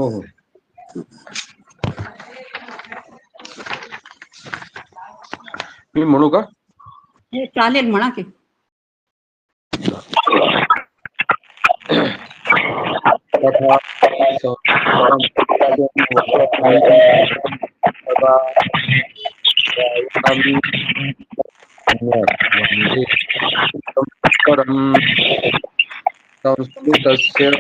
हो हो. मी म्हणू का? हे चालेल, म्हणा की. संस्कृतस्य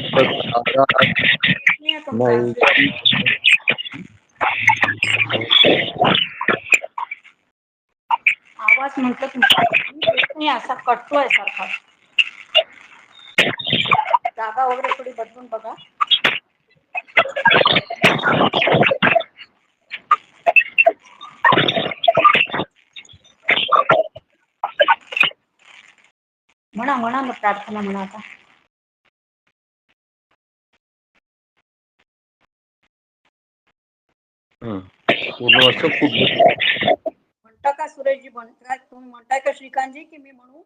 आवाज म्हटलं तुमचा असा कटतोय सारखा. जागा वगैरे थोडी बदलून बघा. म्हणा म्हणा ना, प्रार्थना म्हणा आता. पूर्ण वर्ष खूप म्हणता का सुरेशजी? म्हणताय तुम्ही, म्हणताय का श्रीकांतजी की मी म्हणू?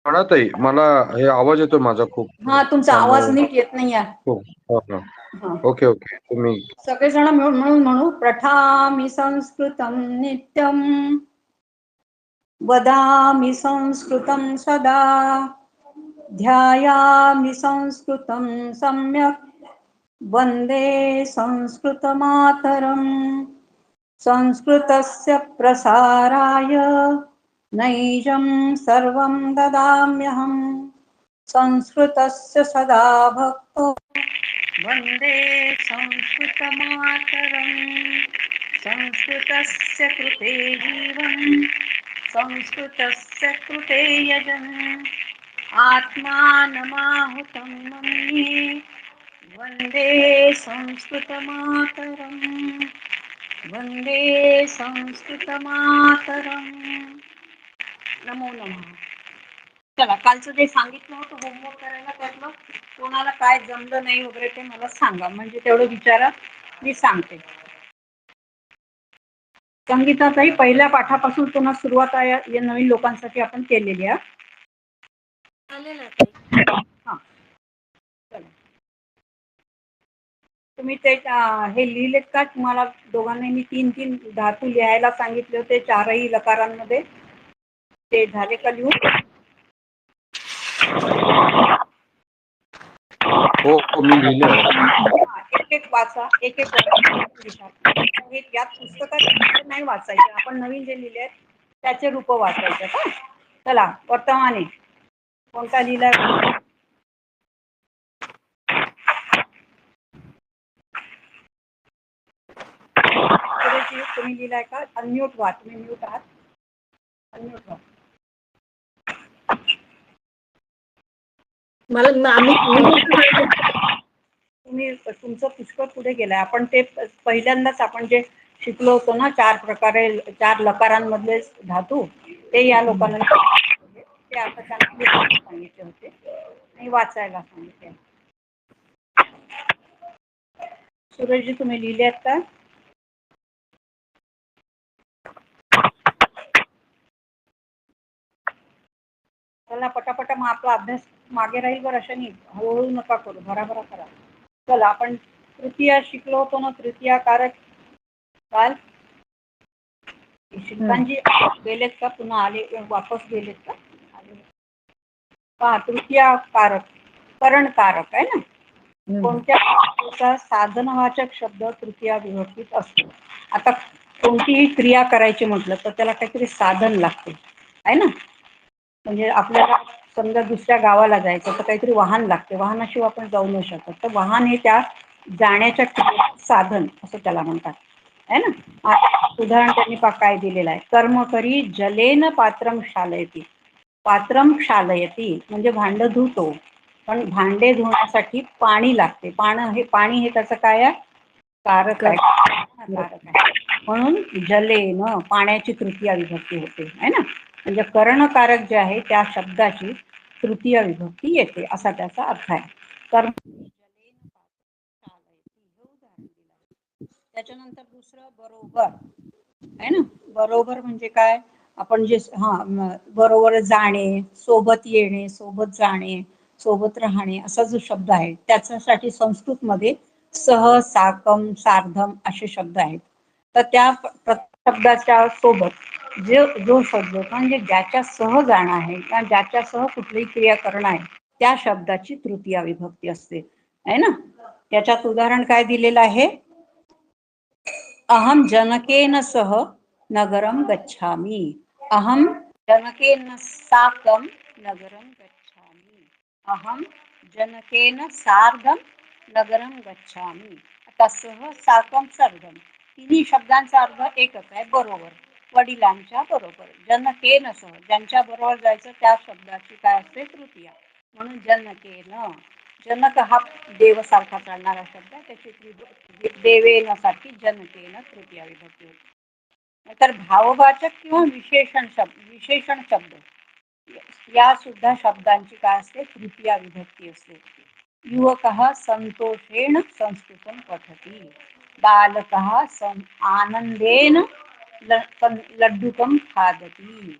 म्हणत आहे, मला हे आवाज येतो माझा खूप. हा, तुमचा आवाज नीट येत नाही आहे. Okay okay. तुम्ही सगळेजण मिळून म्हणू. पठामि संस्कृतं नित्यं, वदामि संस्कृतं सदा, ध्यायामि संस्कृतं सम्यक्, वन्दे संस्कृतमातरम्. संस्कृतस्य प्रसाराय नैजं सर्वं ददाम्यहम्. संस्कृतस्य सदा भक्तो वन्दे संस्कृतमातरम्. संस्कृतस्य कृते जीवन्, संस्कृतस्य कृते यजन्, आत्मानमाहुतं मन्ये, वन्दे संस्कृतमातरम्. वन्दे संस्कृतमातरम्. नमो नमः. चला, कालचं जे सांगितलं होतं होमवर्क करायला, त्यातलं कोणाला काय जमलं नाही वगैरे ते मला सांगा, म्हणजे तेवढं विचारा, मी सांगते. संगीताचाही पहिल्या पाठापासून पुन्हा सुरुवात आहे, या नवीन लोकांसाठी आपण केलेली आहे. हा, चला. तुम्ही ते हे लिहिलेत का? तुम्हाला दोघांनी मी 3-3 धातू लिहायला सांगितले होते, 4ही लकारांमध्ये. ते झाले का लिहून? हो, मी लिहिले. एक एक वाचा, एक एक यात पुस्तकात नाही वाचायचे, आपण नवीन जे लिहिले आहेत त्याचे रूप वाचायचे. का? चला, वर्तमाने कोणता लिहिलाय? तुम्ही लिहिलाय का? अनम्यूट व्हा, तुम्ही म्यूट आहात. अनम्यूट व्हा. तुम्ही तुमचं पुष्कळ पुढे गेलाय. आपण ते पहिल्यांदाच आपण जे शिकलो होतो ना, 4 प्रकारे, 4 लकारांमधले धातू, ते या लोकांना ते आता त्यांना सांगितले होते आणि वाचायला सांगितले. सुरेशजी, तुम्ही लिहिले आहेत का? चला पटापटा, मग आपला अभ्यास मागे राहील बरं. अशाने हळूहळू नका करू, भराभरा करा. चला, आपण तृतीया शिकलो होतो ना, तृतीया कारक. काल श्रीकांतजी गेलेत का? पुन्हा आले, वापस गेलेत का? तृतीया कारक करण कारक आहे ना. कोणत्या साधनवाचक शब्द तृतीया विभक्तीत असतो? आता कोणतीही क्रिया करायची म्हटलं तर त्याला काहीतरी साधन लागते, आहे ना. म्हणजे आपल्याला समजा दुसऱ्या गावाला जायचं तर काहीतरी वाहन लागते, वाहनाशिवाय आपण जाऊ नाही शकत. तर वाहन हे त्या जाण्याच्या साधन असं त्याला म्हणतात, आहे ना. उदाहरण त्यांनी काय दिलेलं आहे? कर्म करी जलेन पात्रम क्षालयती. पात्रम क्षालयती म्हणजे भांड धुतो, पण भांडे धुण्यासाठी पाणी लागते. पाणी हे त्याचं काय आहे? कारक आहे. कारक आहे. म्हणून जलेन पाण्याची तृतीया विभक्ती होते, आहे ना. म्हणजे कर्णकारक जे आहे त्या शब्दाची तृतीय विभक्ती येते, असा त्याचा अर्थ आहे. कर्म त्याच्यानंतर दुसरं बरोबर आहे ना. बरोबर म्हणजे काय? आपण जे बरोबर जाणे, सोबत येणे, सोबत जाणे, सोबत राहणे असा जो शब्द आहे त्याच्यासाठी संस्कृतमध्ये सह, साकम, सार्धम असे शब्द आहेत. तर त्या शब्दाच्या सोबत जो शब्द म्हणजे ज्याच्या सह जाणं आहे किंवा ज्याच्या सह कुठलीही क्रिया करणं आहे त्या शब्दाची तृतीया विभक्ती असते, आहे ना. त्याच्यात उदाहरण काय दिलेलं आहे? अहम जनकेन सह नगरम गच्छामि. अहम जनकेन साकं नगरम गच्छामि. अहम जनकेन सार्धं नगरम गच्छामि. आता सह, साकं, सार्धं तिन्ही शब्दांचा अर्थ एकच आहे, बरोबर, वडिलांच्या बरोबर. जनकेन सह ज्यांच्या बरोबर जायचं त्या शब्दाची काय असते? तृतीया. म्हणून जनकेन, जनक हा देवसारखा चालणारा शब्द आहे, त्याची देवेनसाठी जनकेन तृतीया विभक्ती होती. तर भाववाचक किंवा विशेषण शब्द या सुद्धा शब्दांची काय असते? तृतीया विभक्ती असते. युवकः संतोषेण संस्कृतं पठति. बालकः आनंदेन लड्डुकं खादति.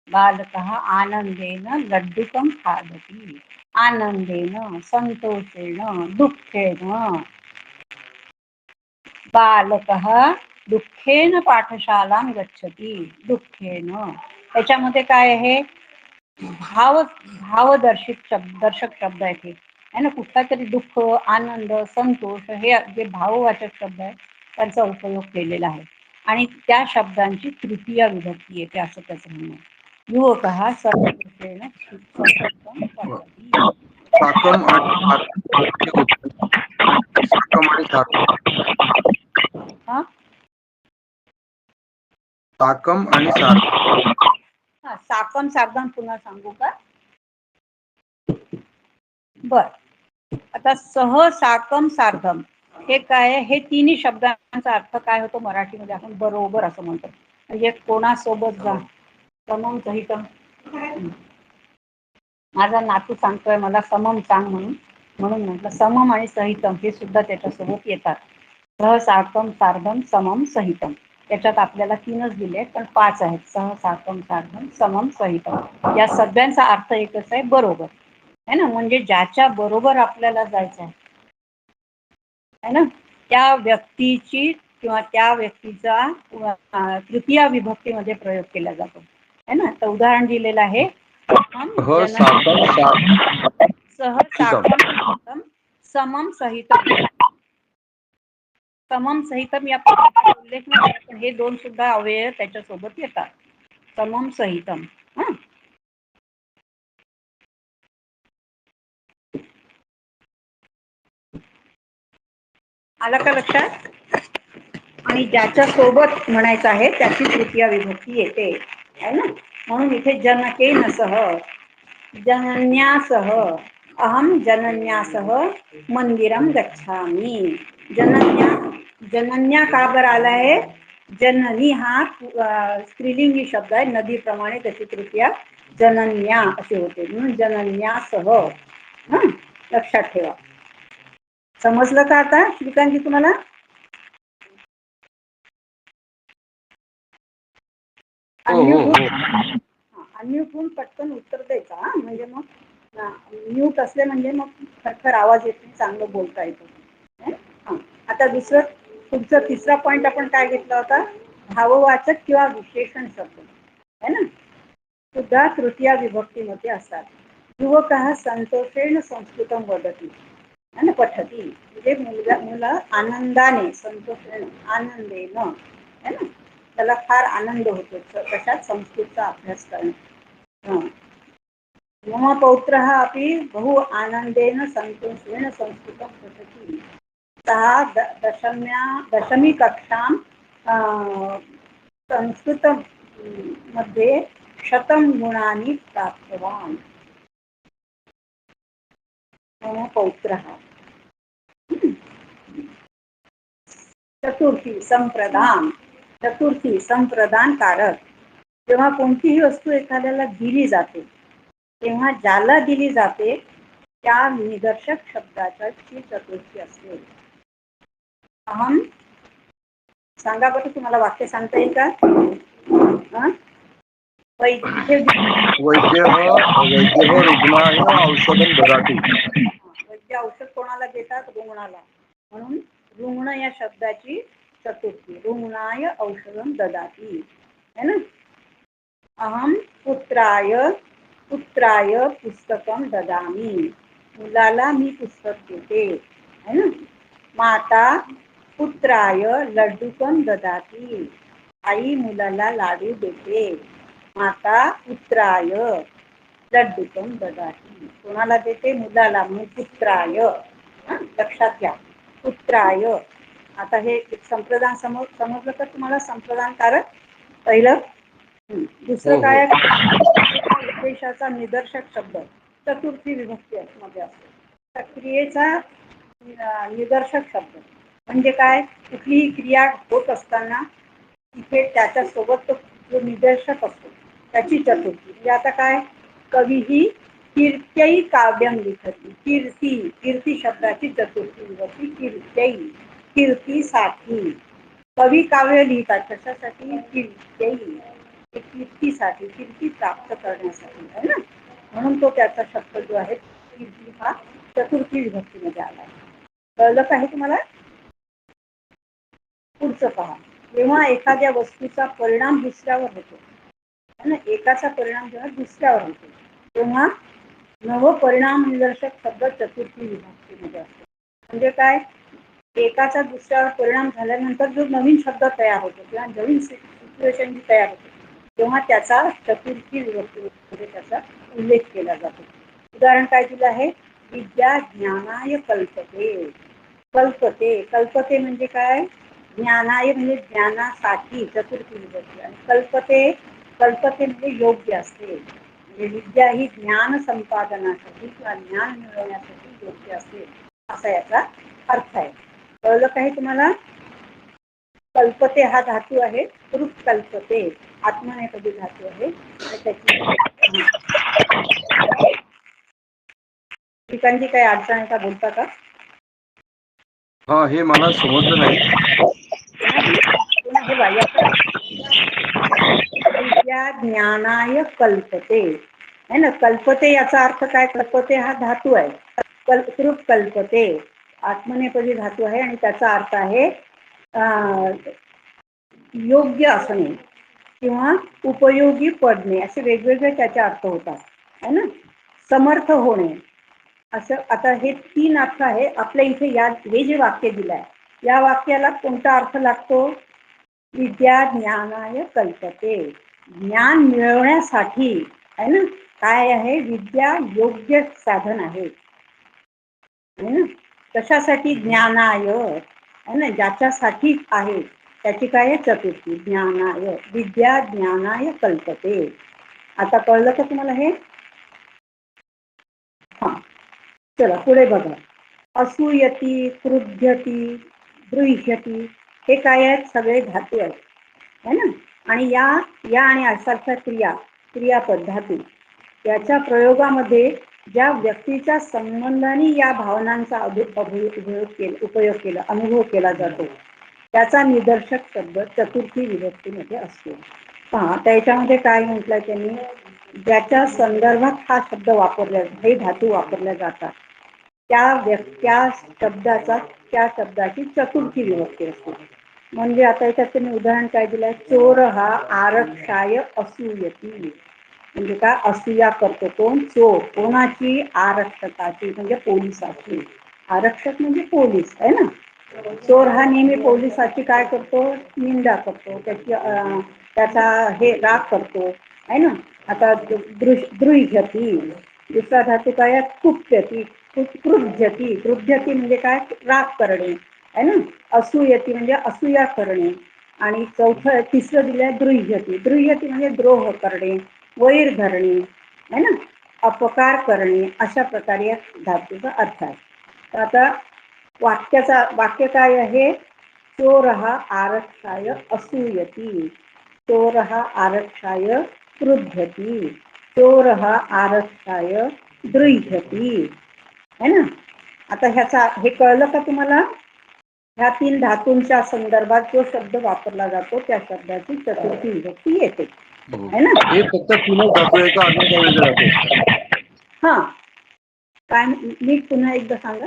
बालकः आनंदेन लड्डुकं खादति. आनंदेन, संतोषेण, दुःखेन. बालकः दुःखेन पाठशालां गच्छति. दुःखेन त्याच्यामध्ये काय आहे? दर्शक शब्द आहेत हे, आहे ना. कुठला तरी दुःख, आनंद, संतोष हे जे भाववाचक शब्द आहेत त्यांचा उपयोग केलेला आहे आणि त्या शब्दांची तृतीया विभक्ती येते असं त्याचं म्हणणं आहे. युवकः संतोषेण संस्कृतं पठति. साकम आणि साकम आणि हा साकम आणि सार्धम. हा, साकम सार्धम पुन्हा सांगू का? बर. आता सह, साकम, सार्धम हे काय? हे तिन्ही शब्दांचा अर्थ काय होतो मराठीमध्ये? आपण बरोबर असं म्हणतो. म्हणजे कोणासोबत जा, समम सहितम. माझा नातू सांगतोय मला समम सांग म्हणून म्हटलं समम आणि सहितम हे सुद्धा त्याच्यासोबत येतात. सह, साकम, सार्धम, समम, सहितम. त्याच्यात आपल्याला 3च दिले आहेत पण 5 आहेत. सह, साकम, सार्धम, समम, सहितम या सगळ्यांचा अर्थ एकच आहे, बरोबर, है ना. म्हणजे ज्याच्या बरोबर आपल्याला जायचं आहे ना त्या व्यक्तीची किंवा त्या व्यक्तीचा तृतीया विभक्तीमध्ये प्रयोग केला जातो, है ना. तर उदाहरण दिलेलं आहे सह, साकम, समम, सहितम. समम, सहितम या उल्लेख नाही पण हे दोन सुद्धा अव्यय त्याच्यासोबत येतात. समम, सहितम. आला का लक्षात? आणि ज्याच्या सोबत म्हणायचं आहे त्याची तृतीया विभक्ती येते, आहे ना. म्हणून इथे जनकेन सह, जनन्यासह. अहम जनन्यासह मंदिरम गच्छामि. जनन्या का बरं आला आहे? जननी हा स्त्रीलिंगी शब्द आहे, नदीप्रमाणे त्याची तृतीया जनन्या अशी होते, म्हणून जनन्यासह. लक्षात ठेवा. समजलं का आता श्रीकांतजी तुम्हाला? अनम्यूट होऊन पटकन उत्तर द्यायचा, म्हणजे मग म्यूट असले म्हणजे मग खरखर आवाज येत नाही, चांगलं बोलता येतं. आता पुढचं तिसरा पॉइंट आपण काय घेतला होता? भाववाचक किंवा विशेषण शब्द, है ना, सुद्धा तृतीया विभक्तीमध्ये असतात. युवकः संतोषेण संस्कृतं वदति, है ना, पठति. म्हणजे मुलं आनंदाने, संतोषेण आनंदेन, है ना, त्याला फार आनंद होतो कशात? संस्कृतचा अभ्यास करणे. मम पौत्रः अपि बहु आनंदेन संतोषेण संस्कृतं पठति. सः दशमी कक्षां संस्कृत मध्ये 100 गुणानि प्राप्तवान्. मम पौत्रः. चतुर्थी संप्रदान कारक. जेव्हा कोणतीही वस्तू एखाद्याला दिली जाते तेव्हा ज्याला दिली जाते त्या निदर्शक शब्दाची चतुर्थी असते. अहम, सांगा बरं, तुम्हाला वाक्य सांगता येईल का? वैद्य वैद्य रुग्णाय औषधं ददाति. वैद्य औषध कोणाला देतात? रुग्णाला. म्हणून रुग्ण या शब्दाची चतुर्थी, रुग्णाय औषधं ददाति है ना. अहम पुत्राय पुस्तकं ददामी, मुलाला मी पुस्तक देते है ना. माता पुत्राय लड्डुकं ददाती, आई मुलाला लाडू देते. माता पुत्राय लड्डुकं ददाती, कोणाला देते? मुलाला, म्हणून पुत्राय. लक्षात घ्या, पुत्राय. आता हे संप्रदान समजलं का तुम्हाला? संप्रदानकारक पहिलं. दुसरं काय? उद्देशाचा निदर्शक शब्द चतुर्थी विभक्ती मध्ये असतो. क्रियेचा निदर्शक शब्द म्हणजे काय? कुठलीही क्रिया होत असताना तिथे त्याच्या सोबत जो निदर्शक असतो त्याची चतुर्थी. म्हणजे आता काय? कवीही कीर्त्यई काव्यम लिखती, कीर्ती शब्दाची चतुर्थी विभक्ती कीर्त्यई, कीर्तीसाठी. कवी काव्य लिहितात कशासाठी? कीर्त्यई, कीर्तीसाठी, कीर्ती प्राप्त करण्यासाठी है ना. म्हणून तो त्याचा शब्द जो आहे कीर्ती हा चतुर्थी विभक्तीमध्ये आला. कळलं का हे तुम्हाला? पुढचं पहा. जेव्हा एखाद्या वस्तूचा परिणाम दुसऱ्यावर होतो है ना, एकाचा परिणाम जेव्हा दुसऱ्यावर होतो तेव्हा नव परिणाम निदर्शक शब्द चतुर्थी विभक्तीमध्ये असतो. म्हणजे काय? एकाचा दुसऱ्यावर परिणाम झाल्यानंतर जो नवीन शब्द तयार होतो किंवा नवीन सिच्युएशन जी तयार होते तेव्हा त्याचा चतुर्थी विभक्तीमध्ये त्याचा उल्लेख केला जातो. उदाहरण काय दिलं आहे? विद्या ज्ञानाय कल्पते. कल्पते, कल्पते म्हणजे काय? ज्ञानाय म्हणजे ज्ञानासाठी चतुर्थी विभक्ती, आणि कल्पते, कल्पते म्हणजे योग्य असते. म्हणजे विद्या ही ज्ञान संपादनासाठी किंवा ज्ञान मिळवण्यासाठी योग्य असते असा याचा अर्थ आहे. कळलं काही तुम्हाला? कल्पते हा धातू आहे, कृत कल्पते आत्मनेपदी धातू आहे. ठिकाणची काही अडचण आहे का? बोलता का? हा, हे मला समजलं नाही. विद्या ज्ञानाय कल्पते है ना. कल्पते याचा अर्थ काय? कल्पते हा धातू आहे, कृत कल्पते आत्मनेपदी धातू आहे आणि त्याचा अर्थ आहे योग्य असणे किंवा उपयोगी पडणे, असे वेगवेगळे त्याचे अर्थ होतात है ना. समर्थ होणे असं. आता हे 3 अर्थ आहे आपल्या इथे. हे जे वाक्य दिलं आहे या वाक्याला कोणता अर्थ लागतो? विद्या ज्ञानाय कल्पते, ज्ञान मिळवण्यासाठी है ना. काय आहे? विद्या योग्य साधन आहे है ना. कशासाठी? ज्ञानाय है ना, ज्याच्यासाठी आहे त्याची काय? चतुर्थी. ज्ञानाय, विद्या ज्ञानाय कल्पते. आता कळलं का तुम्हाला हे? हा, चला पुढे बघा. असूयती, क्रुध्यती, गृह्यती हे काय आहेत? सगळे धातू आहेत है ना. आणि या आणि असारख्या क्रियापद धातू याच्या प्रयोगामध्ये ज्या व्यक्तीच्या संबंधाने या भावनांचा उपयोग केला, अनुभव केला जातो त्याचा निदर्शक शब्द चतुर्थी विभक्तीमध्ये असतो. पहा त्याच्यामध्ये काय म्हटलं त्यांनी? ज्याच्या संदर्भात हा शब्द वापरला, हे धातू वापरले जातात त्या शब्दाची चतुर्थी विभक्ती असते. म्हणजे आता याच्यात त्यांनी उदाहरण काय दिलंय? चोर हा आरक्षाय असूयती. म्हणजे काय? असूया करतो कोण? चोर. कोणाची? आरक्षकाची, म्हणजे पोलिसाची. आरक्षक म्हणजे पोलीस आहे ना. चोर हा नेहमी पोलिसाची काय करतो? निंदा करतो, त्याचा हे राग करतो है ना. आता गृह्यती, दुसरा धातू काय? कुप्यती, क्रुध्यती. क्रुध्यती म्हणजे काय? राग करणे है ना. असूयती म्हणजे असूया करणे. आणि तिसरं दिलंय गृह्यती. गृह्यती म्हणजे द्रोह करणे, वैर धरणे है ना, अपकार करणे, अशा प्रकारे या धातूचा अर्थ आहे. तर आता वाक्य काय आहे? चोर हा आरक्षाय असूयती, चोर हा आरक्षाय क्रुध्यती, चोर हा आरक्षाय गृह्यती है ना. आता हे कळलं का तुम्हाला? ह्या 3 धातूंच्या संदर्भात जो शब्द वापरला जातो त्या शब्दाची चतुर्थी विभक्ती येते. हो. है ना? हे फक्त तीनच धातू आहे का अजून काही वेगळे धातू आहेत? हा, काय नीट पुन्हा एकदा सांगा.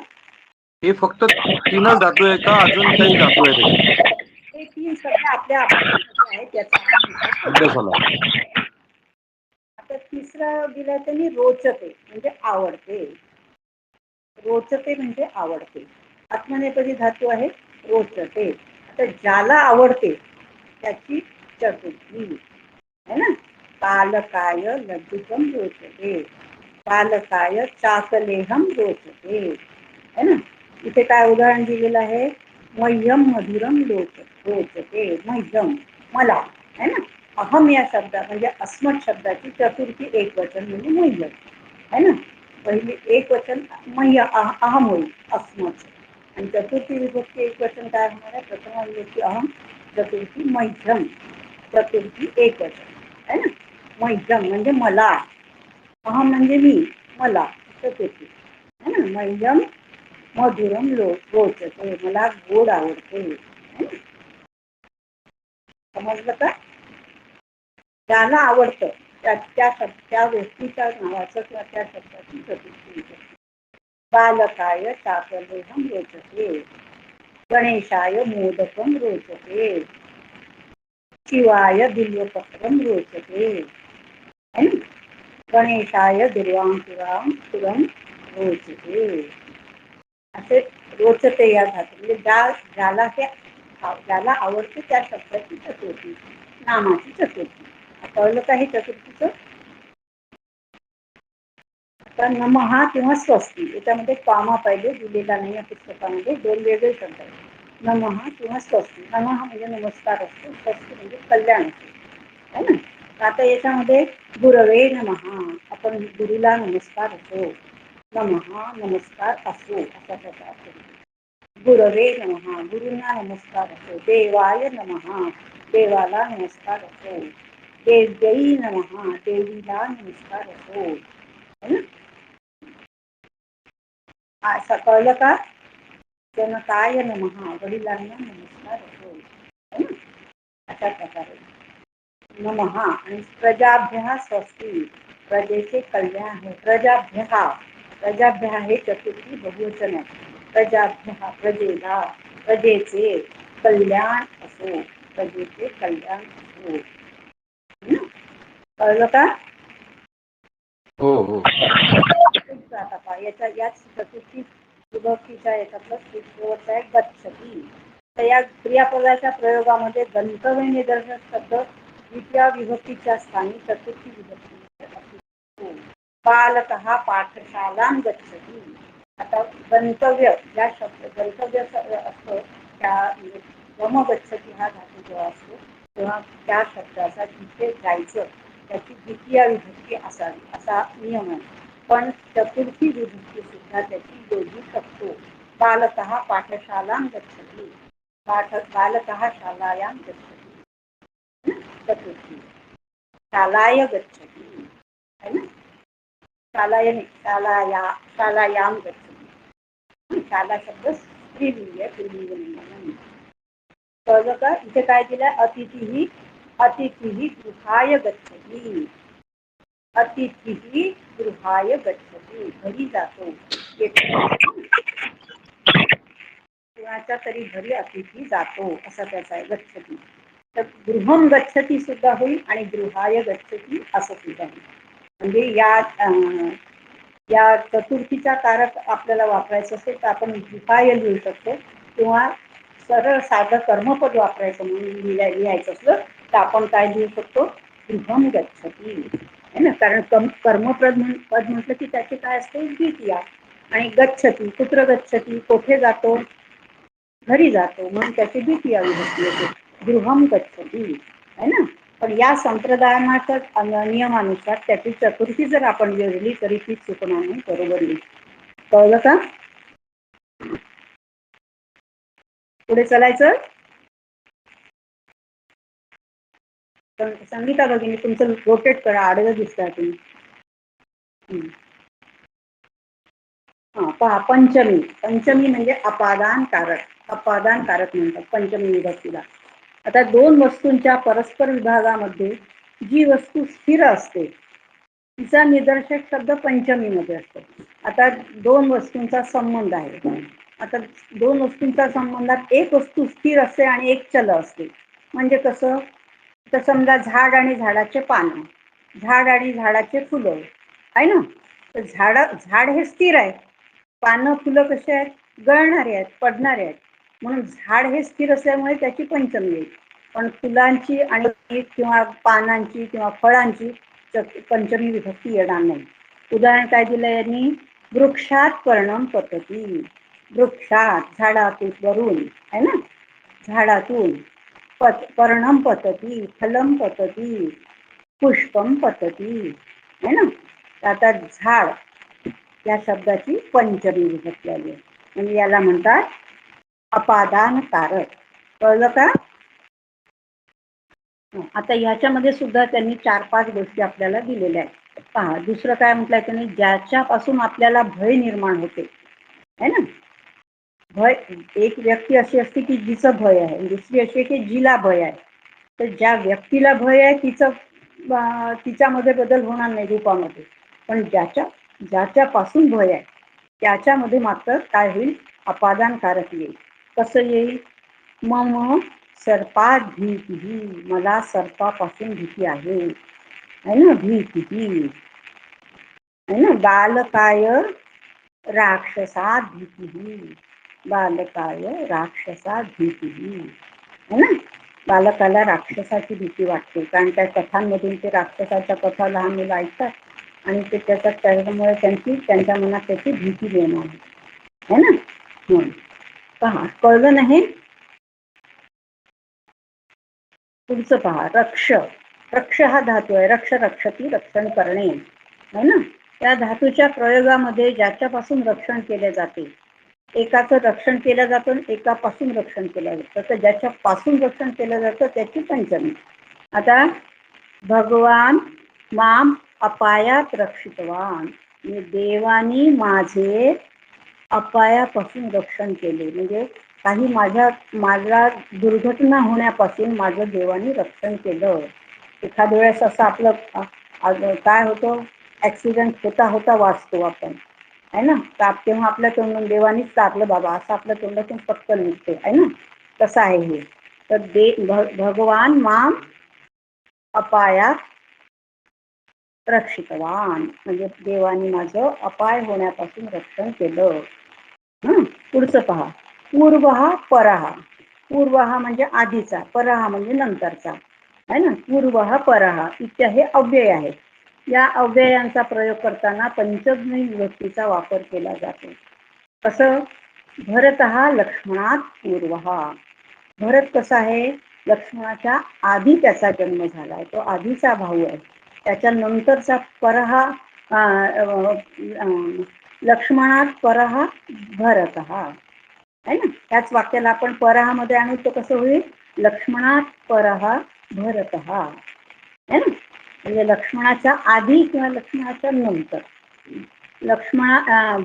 हे फक्त तीनच धातू आहे का अजून काही धातू आहेत त्याच्यात? हे तीन सध्या आपल्या अभ्यासामध्ये आहेत, याचा आपण विचार करू. अभ्यासाला. आता तिसरं दिलं त्यांनी रोचते म्हणजे आवडते. रोचते म्हणजे आवडते. आत्मनेपदी धातू आहे रोचते. आता ज्याला आवडते त्याची चतुर्थी है ना. बालकाय लड्डुकम रोचते, बालकाय चाकलेहम रोचते, है ना. इथे काय उदाहरण दिलेलं आहे, मह्यम मधुरम रोचते, मह्यम मला, है ना. अहम या शब्दा म्हणजे अस्मत् शब्दाची चतुर्थी एक वचन म्हणजे मह्यम, है ना. पहिली एक वचन मह्य अहम होईल अस्मत्, आणि चतुर्थी विभक्ती एक वचन काय होणार आहे, प्रथम विभक्ती अहम, चतुर्थी मह्यम, चतुर्थी एक वचन, है ना. मह्यम म्हणजे मला, अहम म्हणजे मी, मला, चतुर्थी, है ना. मह्यम मधुरम रोचते, मला गोड आवडते, है ना. समजलं का? ज्याला आवडतं त्या व्यक्तीच्या नावाचं किंवा त्या शब्दाची चतुर्थी. बालकाय चाकलेहम रोचते, गणेशाय मोदकम रोचते, शिवाय बिल्वपत्रम रोचते, है ना. गणेशाय दुर्वांकुराम सुरम रोचते, असे रोचते या धातू म्हणजे ज्याला आवडते त्या शब्दाची चतुर्थी, नामाची चतुर्थी. कळलं का हे चतुर्थीचं? आता नमहा किंवा स्वस्ती याच्यामध्ये कामा पाहिजे दिलेला नाही या पुस्तकामध्ये, दोन वेगळे शब्द आहेत, नमहा किंवा स्वस्ती. नमहा म्हणजे नमस्कार असतो, स्वस्ती म्हणजे कल्याण असतो, है ना. आता याच्यामध्ये गुरवे नमहा, आपण गुरुला नमस्कार असो, नमहा नमस्कार असो असा त्याचा अर्थ. गुरवे नमहा गुरुंना नमस्कार असो, देवाय नमहा देवाला नमस्कार असो, देव्यै नमहा देवीला नमस्कार असो, है ना. असं कळलं का? जनकाय नमहा वडिलांना नमस्कार असो, है ना. अशा प्रकारे नमहा. आणि प्रजाभ्य स्वस्ती, प्रजेचे कल्याण आहे. प्रजाभ्य हे चतुर्थी बहुवचन आहे. प्रजाभ्य प्रजेला, प्रजेचे कल्याण असो, प्रजेचे कल्याण असो. कळलं का? हो हो. याच चतुर्थी विभक्तीच्या याच्यातलं शेवटचा आहे गच्छती. तर या क्रियापदाच्या प्रयोगामध्ये गंतव्य निदर्शक शब्द द्वितीय विभक्तीच्या स्थानी चतुर्थी विभक्ती असतो. बालकः पाठशालां गच्छति. आता गंतव्य ज्या शब्द गंतव्य असतं त्या गम गच्छति हा धातू जेव्हा असतो तेव्हा त्या शब्दाचा जिथे जायचं त्याची द्वितीय विभक्ती असावी असा नियम आहे. पण चतुर्थी विभक्ती सुद्धा त्याची योजू शकतो. बालकः पाठशालां गच्छति, बालकः शालायां गच्छति, चतुर्थी शालाय गच्छति, है ना. शालाय नाही, शालायां गच्छति. शाला शब्द स्त्रीलिंग आहे, पुल्लिंग नाही. कळलं का? इथे काय दिलंय, अतिथी गृहाय गच्छति, अतिथी गृहाय गच्छति, घरी जातो. कुणाच्या तरी घरी अतिथी जातो असा त्याचा आहे गच्छति. तर गृहम गच्छति सुद्धा होईल आणि गृहाय गच्छति असं सुद्धा होईल. म्हणजे या चतुर्थीचा कारक आपल्याला वापरायचं असेल तर आपण गृहाय लिहू शकतो, किंवा सरळ साधं कर्मपद वापरायचं म्हणून लिहायचं असलं तर आपण काय लिहू शकतो, गृहम गच्छति, है ना. कारण कर्मपद म्हटलं की त्याचे काय असते, द्वितीया. आणि गच्छति, कुत्र गच्छति, कोठे जातो, घरी जातो, म्हणून त्याची द्वितीय विभक्ती येते, गृहम गच्छति, है ना. पण या संप्रदायाच्या नियमानुसार त्याची चतुर्थी जर आपण लिहिली तरी ती चुकणार नाही, बरोबर लिहिली. कळलं का? पुढे चलायचं. संगीता भगिनी तुमचं रोटेट करा, आडवं दिसता तुम्ही. हा पहा, पंचमी म्हणजे अपादान कारक म्हणतात पंचमी विभक्तीला. आता दोन वस्तूंच्या परस्पर विभागामध्ये जी वस्तू स्थिर असते तिचा निदर्शक शब्द पंचमीमध्ये असतो. आता दोन वस्तूंचा संबंध आहे. आता दोन वस्तूंच्या संबंधात एक वस्तू स्थिर असते आणि एक चल असते. म्हणजे कसं, तर समजा झाड आणि झाडाचे पानं, झाड आणि झाडाचे फुलं आहे ना. तर झाड हे स्थिर आहे, पानं फुलं कसे आहेत, गळणारे आहेत, पडणारे आहेत. म्हणून झाड हे स्थिर असल्यामुळे त्याची पंचमी येईल. पण फुलांची आणि किंवा पानांची किंवा फळांची पंचमी विभक्ती येणार नाही. उदाहरण काय दिलं यांनी, वृक्षात पर्णम पतती. वृक्षात झाडातून वरून आहे ना, झाडातून पर्णम पतती, फलम पतती, पुष्पम पतती है ना. आता झाड या शब्दाची पंचमी विभक्ती आली आहे, म्हणजे याला म्हणतात अपादान कारक. कळलं का? आता ह्याच्यामध्ये सुद्धा त्यांनी 4-5 गोष्टी आपल्याला दिलेल्या आहेत. पहा, दुसरं काय म्हटलंय त्यांनी, ज्याच्यापासून आपल्याला भय निर्माण होते है ना. भय, एक व्यक्ती अशी असते की जिचं भय आहे, दुसरी अशी आहे की जिला भय आहे. तर ज्या व्यक्तीला भय आहे तिच्यामध्ये बदल होणार नाही रूपामध्ये, पण ज्याच्यापासून भय आहे त्याच्यामध्ये मात्र काय होईल, अपादानकारक येईल. कसं येईल, मम सर्पात भीती, मला सर्पापासून भीती आहे ना, भीती है ना. बालकाय राक्षसात भीती, बालकाय राक्षसात भीती है ना. बालकाला राक्षसाची भीती वाटते, कारण त्या कथांमधून ते राक्षसाच्या कथा लहान मुलं ऐकतात आणि ते त्याच्यामुळे त्यांच्या मनात त्याची भीती निर्माण होते है ना. पहा, कळलं नाही. पुढचं पहा, रक्ष. रक्ष हा धातू आहे, रक्ष रक्षती, रक्षण करणे है ना. त्या धातूच्या प्रयोगामध्ये ज्याच्यापासून रक्षण केले जाते, एकाचं रक्षण केलं जातं, एकापासून रक्षण केलं जातं, तर ज्याच्यापासून रक्षण केलं जातं त्याची पंचमी. आता भगवान माम अपायात रक्षितवान, देवानी माझे अपायापासून रक्षण केले, म्हणजे काही माझ्या दुर्घटना होण्यापासून माझं देवानी रक्षण केलं. एखाद्या वेळेस असं आपलं काय होतं, ऍक्सिडेंट होता वाचतो आपण है ना. तर तेव्हा आपल्या तोंडून देवानीच टाकलं बाबा असं आपल्या तोंडातून पटकन निघते है ना. तसं आहे हे. तर भगवान माम अपायात रक्षितवान, म्हणजे देवानी माझं अपाय होण्यापासून रक्षण केलं. पुढचं पहा, पूर्वहा परहा. पूर्वहा म्हणजे आधीचा, परहा म्हणजे नंतरचा है ना. पूर्वहा परहा इत्या हे अव्यय आहे. या अव्ययांचा प्रयोग करताना पंचमी विभक्तीचा वापर केला जातो. कसं, भरतहा लक्ष्मणात पूर्वहा. भरत कसा आहे, लक्ष्मणाच्या आधी त्याचा जन्म झालाय, तो आधीचा भाऊ आहे. त्याच्या नंतरचा परहा लक्ष्मणात परहा भरतहा है ना. त्याच वाक्याला आपण परहामध्ये आणू तो कसं होईल, लक्ष्मणात परहा भरतहा है ना. म्हणजे लक्ष्मणाच्या आधी किंवा लक्ष्मणाच्या नंतर.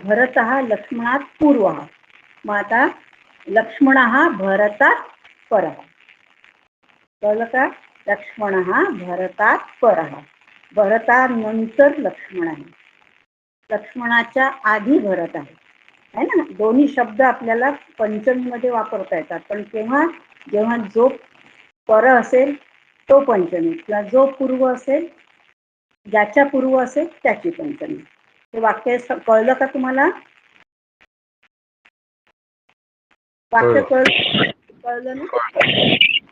भरतहा लक्ष्मणात पूर्वहा. मग आता लक्ष्मणः भरतात परहा. कळलं का? लक्ष्मणः भरतात परहा, भरतानंतर लक्ष्मण आहे, लक्ष्मणाच्या आधी भरत आहे ना. दोन्ही शब्द आपल्याला पंचमीमध्ये वापरता येतात, पण जेव्हा जो पर असेल तो पंचमी, किंवा जो पूर्व असेल, ज्याच्या पूर्व असेल त्याची पंचमी. हे वाक्य कळलं का तुम्हाला? वाक्य कळलं ना?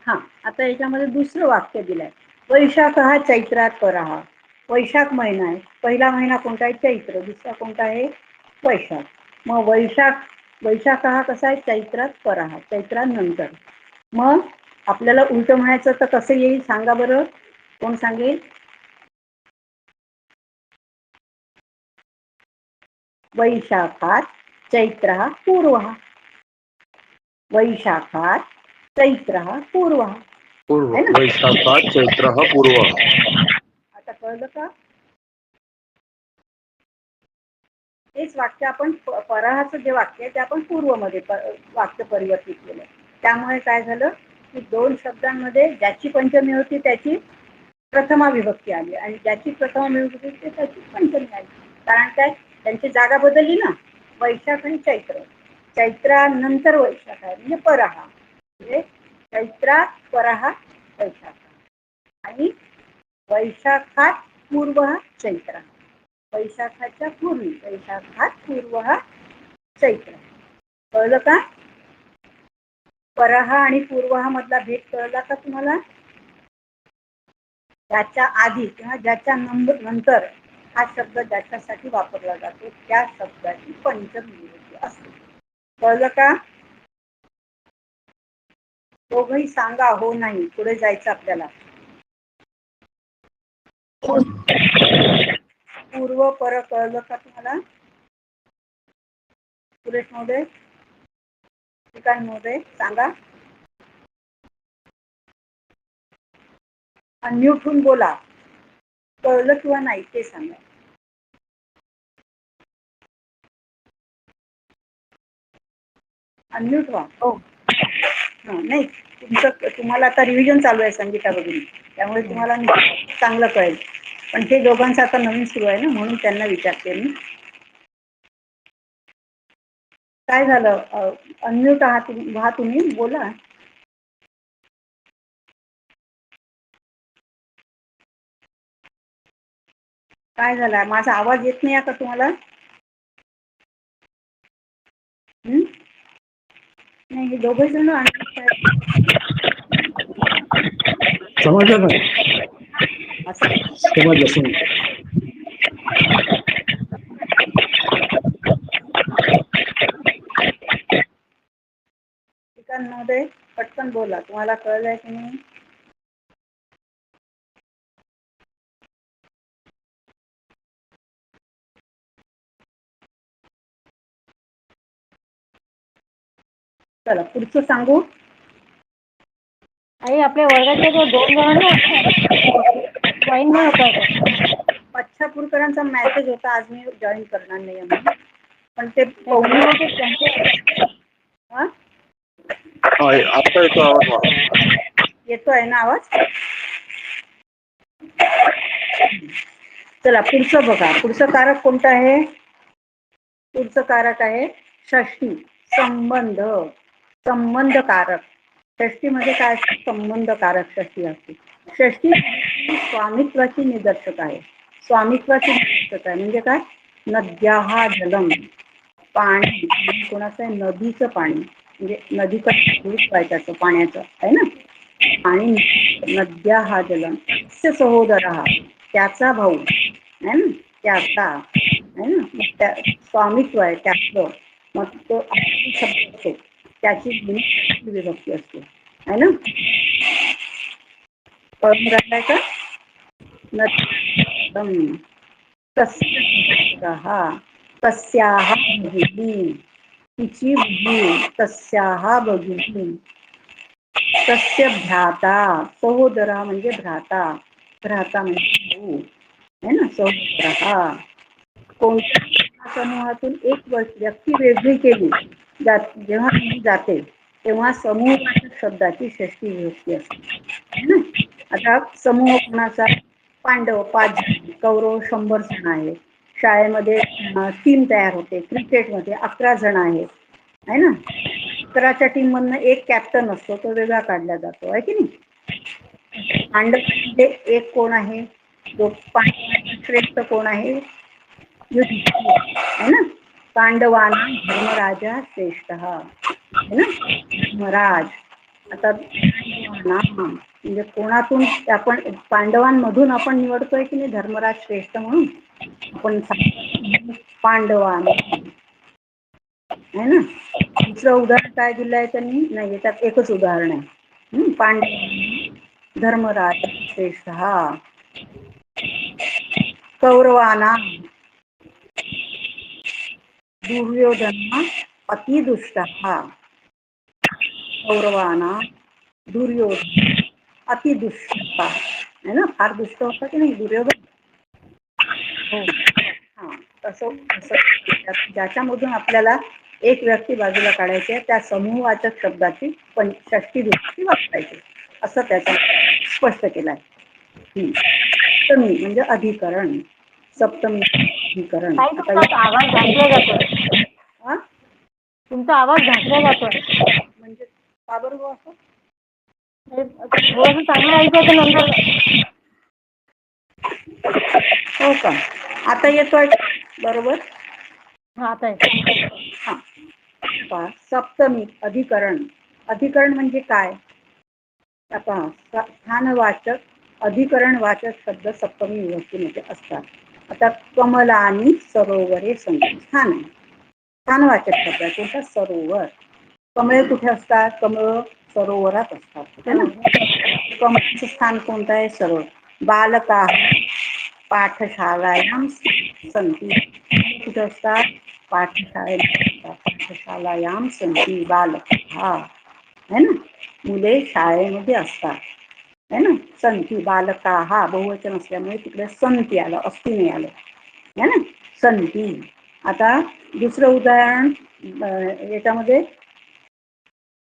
हा, आता याच्यामध्ये दुसरं वाक्य दिलंय, वैशाख हा चैत्रात परहा. वैशाख महिना आहे, पहिला महिना कोणता आहे, चैत्र. दुसरा कोणता आहे, वैशाख. मग वैशाख हा कसा आहे, चैत्रात परहा, चैत्रानंतर. मग आपल्याला उलट म्हणायचं तर कसं येईल सांगा बरं, कोण सांगेल? वैशाखात चैत्र पूर्व, वैशाखात चैत्र पूर्व, वैशाखात चैत्र पूर्व. आता कळलं का? हेच वाक्य आपण परहाचं जे वाक्य आहे ते आपण पूर्वमध्ये वाक्य परिवर्तित केलं. त्यामुळे काय झालं की दोन शब्दांमध्ये ज्याची पंचमी होती त्याची प्रथमा विभक्ती आली आणि ज्याची प्रथमा विभक्ती असते त्याची पंचमी आली. कारण काय, त्यांची जागा बदलली ना. वैशाख आणि चैत्र, चैत्रानंतर वैशाख आहे म्हणजे परहा, म्हणजे चैत्रात परहा वैशाख आणि वैशाखात पूर्व हा चैत्र, वैशाखाच्या पूर्वी, वैशाखात पूर्व हा चैत्र. कळलं का? परहा आणि पूर्वहा मधला भेद कळला का तुम्हाला? ज्याच्या आधी किंवा ज्याच्या नंतर हा शब्द ज्याच्यासाठी वापरला जातो त्या शब्दाची पंचमी विभक्ती असते. कळलं का? दोघही सांगा, हो नाही, पुढे जायचं आपल्याला. पूर्व पर कळलं का तुम्हाला? सुरेश महोदय, श्रीकांत महोदय सांगा. अनम्यूट होऊन बोला. कळलं किंवा नाही ते सांगा. अनम्यूट व्हा. हो, नाही तुम्हाला आता रिव्हिजन चालू आहे संगीता बघून, त्यामुळे तुम्हाला चांगलं कळेल. पण हे दोघांचं आता नवीन सुरू आहे ना, म्हणून त्यांना विचारते मी. काय झालं? अनम्यूट आहात व्हा, तुम्ही बोला. काय झालं? माझा आवाज येत नाही आता तुम्हाला? नाही, हे दोघे जण समजलं का? समजलं. मध्ये पटकन बोला, तुम्हाला कळलंय की नाही? चला पुढचं सांगू. आई आपल्या वर्गातले जो 2 जण जॉईन नाही होत. पच्छापूरकरांचा मेसेज होता, आज मी जॉईन करणार नाही म्हणून, पण ते आता येतो आवाज. येतोय ना आवाज? चला पुढचं बघा. पुढचं कारक कोणतं आहे? पुढचं कारक आहे षष्ठी. संबंध, संबंध कारक. षष्टीमध्ये काय असते? संबंध कारक षष्टी असते. षष्टी स्वामित्वाची निदर्शक आहे. स्वामित्वाची निदर्शक आहे म्हणजे काय? नद्याहा जलम, पाणी कोणाचं आहे? नदीचं पाणी, म्हणजे नदीकडे त्याचं पाण्याचं आहे ना. आणि नद्या हा जलम सहोदर हा, त्याचा भाऊ आहे ना, त्याचा आहे ना, त्या स्वामित्व आहे त्याचं. मग तो शब्द असतो त्याची विभक्ती असते आहे ना. कळून राहिलाय का? तस्याहा भगिनी, तिची भगिनी, तस्याहा भगिनी. तस्य भ्राता, सहोदरा म्हणजे भ्राता, भ्राता म्हणजे भाऊ आहे ना, सहोदरा. कोणत्या समूहातून एक व्यक्ती वेगळी केली जेव्हा जाते तेव्हा समूहवाचक शब्दाची षष्ठी विभक्ती असते ना. आता समूह कोणाचा? पांडव 5 जण, कौरव 100 जण आहेत. शाळेमध्ये टीम तयार होते. क्रिकेटमध्ये 11 जण आहेत आहे ना. 11च्या टीम मधनं एक कॅप्टन असतो, तो वेगळा काढला जातो आहे की नाही. पांडवांमध्ये एक कोण आहे? जो पांडवांचा श्रेष्ठ कोण आहे? है ना. पांडवांना धर्मराजा श्रेष्ठ है ना, धर्मराज. आता म्हणजे कोणातून आपण पांडवांमधून आपण निवडतोय की नाही धर्मराज श्रेष्ठ म्हणून. आपण पांडवांना है ना. दुसरं उदाहरण काय दिलंय त्यांनी? नाही, याच्यात एकच उदाहरण आहे. पांडव धर्मराज श्रेष्ठ. कौरवाना दुर्योधन अतिदुष्ट. कौरवाना दुर्योधन अतिदुष्ट है ना, फार दुष्ट होता की नाही दुर्योधन. हो, हा, तसं ज्याच्यामधून आपल्याला एक व्यक्ती बाजूला काढायची आहे त्या समूहवाचक शब्दाची षष्ठी विभक्ती वापरायची, असं त्याचा स्पष्ट केलं आहे. सप्तमी म्हणजे अधिकरण. सप्तमी अधिकरण. ताई तुमचा आवाज घातला जातोय. हा? तुमचा आवाज घातला जातोय. म्हणजे का बरं गं असं? थोडंसं चांगलं ऐकायचं नंतर. हो का? आता येतोय बरोबर? हा आता येतोय. हा. पहा, सप्तमी अधिकरण. अधिकरण म्हणजे काय? आता स्थानवाचक अधिकरणवाचक शब्द सप्तमी विभक्तीमध्ये असतात. आता कमला आणि सरोवरे संगीत स्थान आहे. स्थानवाचक शब्द आहे कोणता? सरोवर. कमळे कुठे असतात? कमळ सरोवरात असतात है ना. कमळाचं स्थान कोणतं आहे? सरोवर. बालका पाठशालायां सन्ति. कुठे असतात? पाठशालायां सन्ति बालका है ना. मुले शाळेमध्ये असतात है ना. संती बालका हा बहुवचन असल्यामुळे तिकडे संती आलं, अस्ति नाही आलं है ना. संती. आता दुसरं उदाहरण याच्यामध्ये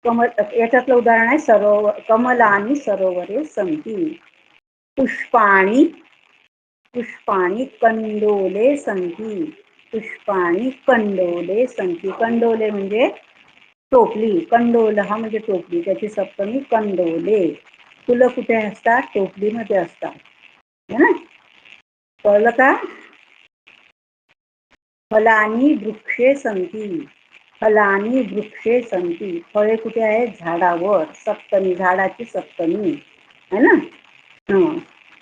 याच्यातलं उदाहरण आहे सरोवर. कमला आणि सरोवरे संती. पुष्पाणी पुष्पाणी कंडोले संती. पुष्पाणी कंडोले संती. कंडोले म्हणजे टोपली. कंडोल हा म्हणजे टोपली, त्याची सप्तमी कंडोले. फुलं कुठे असतात? टोपलीमध्ये असतात है ना. कळलं का? फलानी वृक्षे संती. फलानी वृक्षे संती. फळे कुठे आहेत? झाडावर. सप्तमी, झाडाची सप्तमी है ना.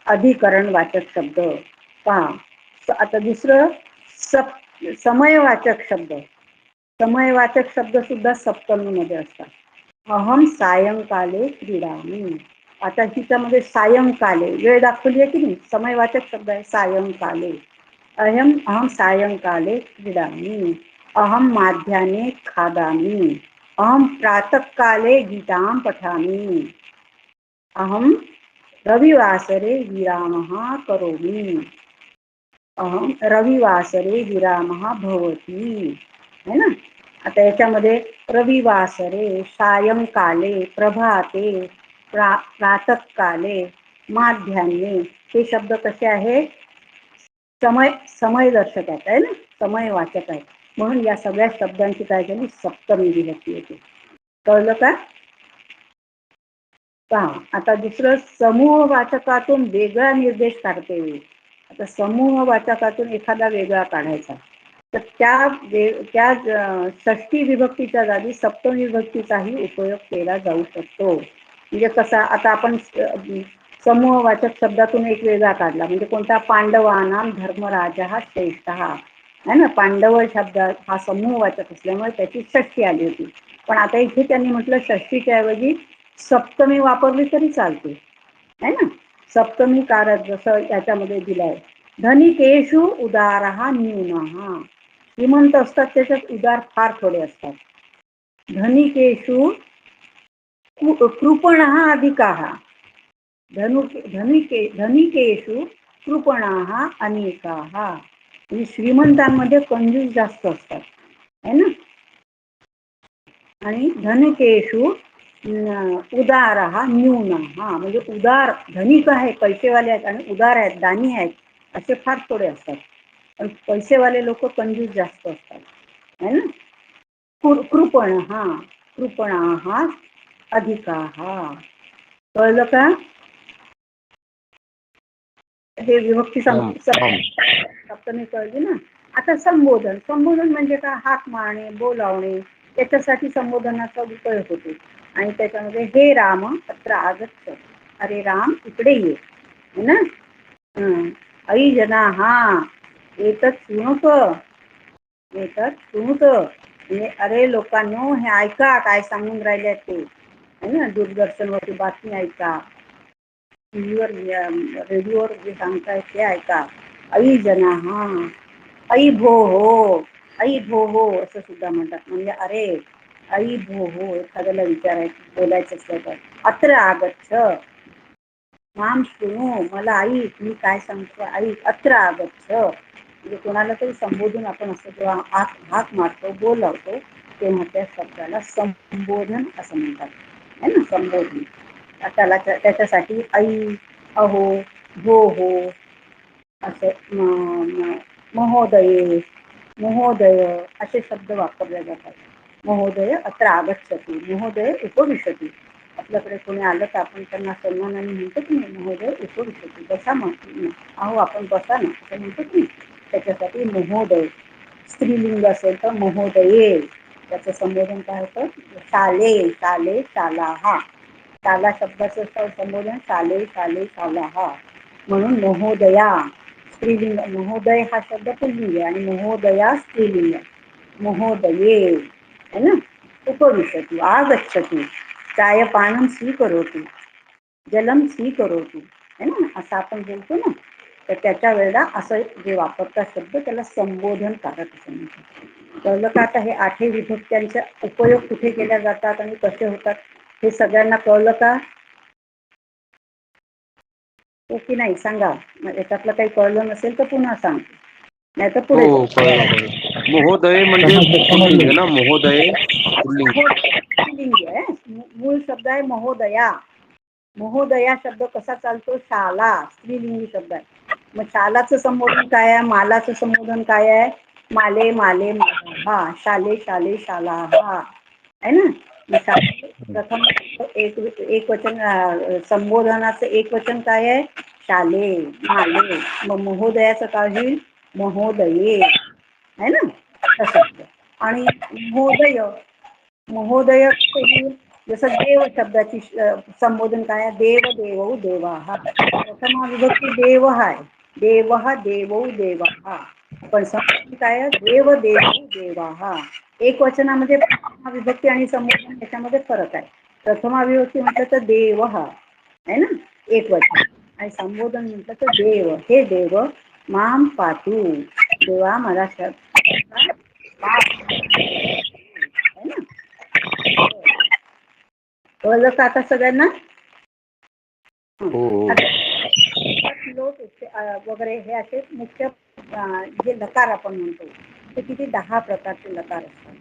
अधिकरण वाचक शब्द पहा. आता दुसरं समयवाचक शब्द. समयवाचक शब्द सुद्धा सप्तमी मध्ये असतात. अहम सायंकाले क्रीडामी. आता हिच्यामध्ये सायंकाले वेळ दाखवली आहे की नाही. समयवाचक शब्द आहे सायंकाले. अहम सायंकाले क्रीडामी. अहम माध्याह्ने खादामी. अहम प्रातःकाले गीतां पठामि. अहम रविवासरे विरामः करोमि. अहम रविवासरे विरामः भवति है ना. आता याच्यामध्ये रविवासरे, सायंकाले, प्रभाते, प्रातःकाले, माध्याह्ने हे शब्द कसे आहेत? समय दर्शक आहेत है ना. समय वाचक आहेत. म्हणून या सगळ्या शब्दांची काय झाली? सप्तमी विभक्ती येते. कळलं का? पहा आता दुसरं समूह वाचकातून वेगळा निर्देश काढते वेळी. आता समूह वाचकातून एखादा वेगळा काढायचा तर त्या षष्ठी विभक्तीच्या जागी सप्तमी विभक्तीचाही उपयोग केला जाऊ शकतो. म्हणजे कसा? आता आपण समूहवाचक शब्दातून एक वेगळा काढला म्हणजे कोणता? पांडवानां धर्मराजा हा श्रेष्ठ है ना. पांडव शब्द हा समूहवाचक असल्यामुळे त्याची षष्ठी आली होती. पण आता इथे त्यांनी म्हटलं षष्टीच्या ऐवजी सप्तमी वापरली तरी चालते है ना. सप्तमी कारक जसं याच्यामध्ये दिलंय. धनिकेषु उदारः न्यूनः. श्रीमंत असतात त्याच्यात उदार फार थोडे असतात. धनिकेषु कृपणः अधिकाः. धनिकेषु कृपणाः अनेकाः. म्हणजे श्रीमंतांमध्ये कंजूस जास्त असतात है ना. आणि धनिकेषु उदारः न्यूनः. म्हणजे उदार धनिक आहे, पैसेवाले आहेत आणि उदार आहेत, दानी आहेत असे फार थोडे असतात. पण पैसेवाले लोक कंजूस जास्त असतात है ना. कृपणाः अधिकाः. कळलं का? हे विभक्ती सप्तमी कळली ना. आता संबोधन. संबोधन म्हणजे काय? हाक मारणे, बोलावणे, याच्यासाठी संबोधनाचा उपयोग होतो. आणि त्याच्यामध्ये हे राम अत्र आगच्छ. अरे राम इकडे ये है ना. ऐ जना हा एतत् शृणुत. एतत् शृणुत म्हणजे अरे लोकांनो हे ऐका काय सांगून राहिले ते है ना. दूरदर्शनवरती बातमी ऐका, टीव्हीवर रेडिओवर जे सांगतायत ते ऐका. ऐ जना हा. ऐ भो हो. ऐ भो हो असं सुद्धा म्हणतात. म्हणजे अरे ऐ भो हो एखाद्याला विचारायचं बोलायचं असलं तर. अत्र आगच्छ माम शृणु. मला ऐक मी काय सांगतो ऐक. अत्र आगच्छ म्हणजे कोणाला तरी संबोधून आपण असं जेव्हा हाक मारतो, बोलावतो तेव्हा त्या शब्दाला संबोधन असं म्हणतात है ना. संबोधन. त्याच्यासाठी ऐ, अहो, हो हो असं महोदये महोदय असे शब्द वापरले जातात. महोदय अत्र आगच्छति, महोदय उपविशति. आपल्याकडे कोणी आलं तर आपण त्यांना सन्मानाने म्हणतो की नाही, महोदय उपविशति, बसा मग, अहो आपण बसा ना असं म्हणतो की नाही. त्याच्यासाठी महोदय. स्त्रीलिंग असेल तर महोदये. त्याचं संबोधन काय होतं, शाले शाले शालाहा. शाला शब्दाचं संबोधन शाले शाले शालाहा. म्हणून महोदया स्त्रीलिंग, महोदय हा शब्द पुल्लिंग आहे आणि महोदया स्त्रीलिंग आहे. महोदये है ना. उपविशतु, आगच्छतु, चायपानं स्वीकरोतु, जलम स्वीकरोतु, है ना, असं आपण बोलतो ना. तर त्याच्या वेळेला असं जे वापरतात शब्द त्याला संबोधन कारक असं म्हणतात. कळलं का आता हे 8 विभक्त्यांचा उपयोग कुठे केल्या जातात आणि कसे होतात हे सगळ्यांना कळलं का? हो की नाही सांगा. याच्यातलं काही कळलं नसेल तर पुन्हा सांग, नाही तर हो पुढे हो, कळलं कळलं. महोदय म्हणजे समजलं पुल्लिंग समजलं. ना, महोदय पुल्लिंग. स्त्रीलिंगी आहे. मूळ शब्द आहे महोदया. महोदया शब्द कसा चालतो, शाला स्त्रीलिंगी शब्द आहे. मग शालाचं संबोधन काय आहे, मालाचं संबोधन काय आहे, माले माले माला, शाले शाले शाला आहे ना. मग शाले प्रथम एक वचन, संबोधनाचं एक वचन काय आहे, शाले माले. मग महोदयाचं काय होईल, महोदये आहे ना असं. आणि महोदय महोदय जसं देव शब्दाची संबोधन काय आहे, देव देवौ देवाः. प्रथमा विभक्ती देव आहे, देवः देवौ देवाः. पण संबोधन काय आहे, देव देवौ देवाः. एक वचनामध्ये प्रथमा विभक्ती आणि संबोधन याच्यामध्ये फरक आहे. प्रथमा विभक्ती म्हटलं तर देव आहे ना एक वचन, आणि संबोधन म्हटलं तर देव, हे देव माम पातू, देवा मला है ना. कळलं का आता सगळ्यांना? हो हो. लोट वगैरे हे असे मुख्य जे लकार आपण म्हणतो ते किती 10 प्रकारचे लकार असतात.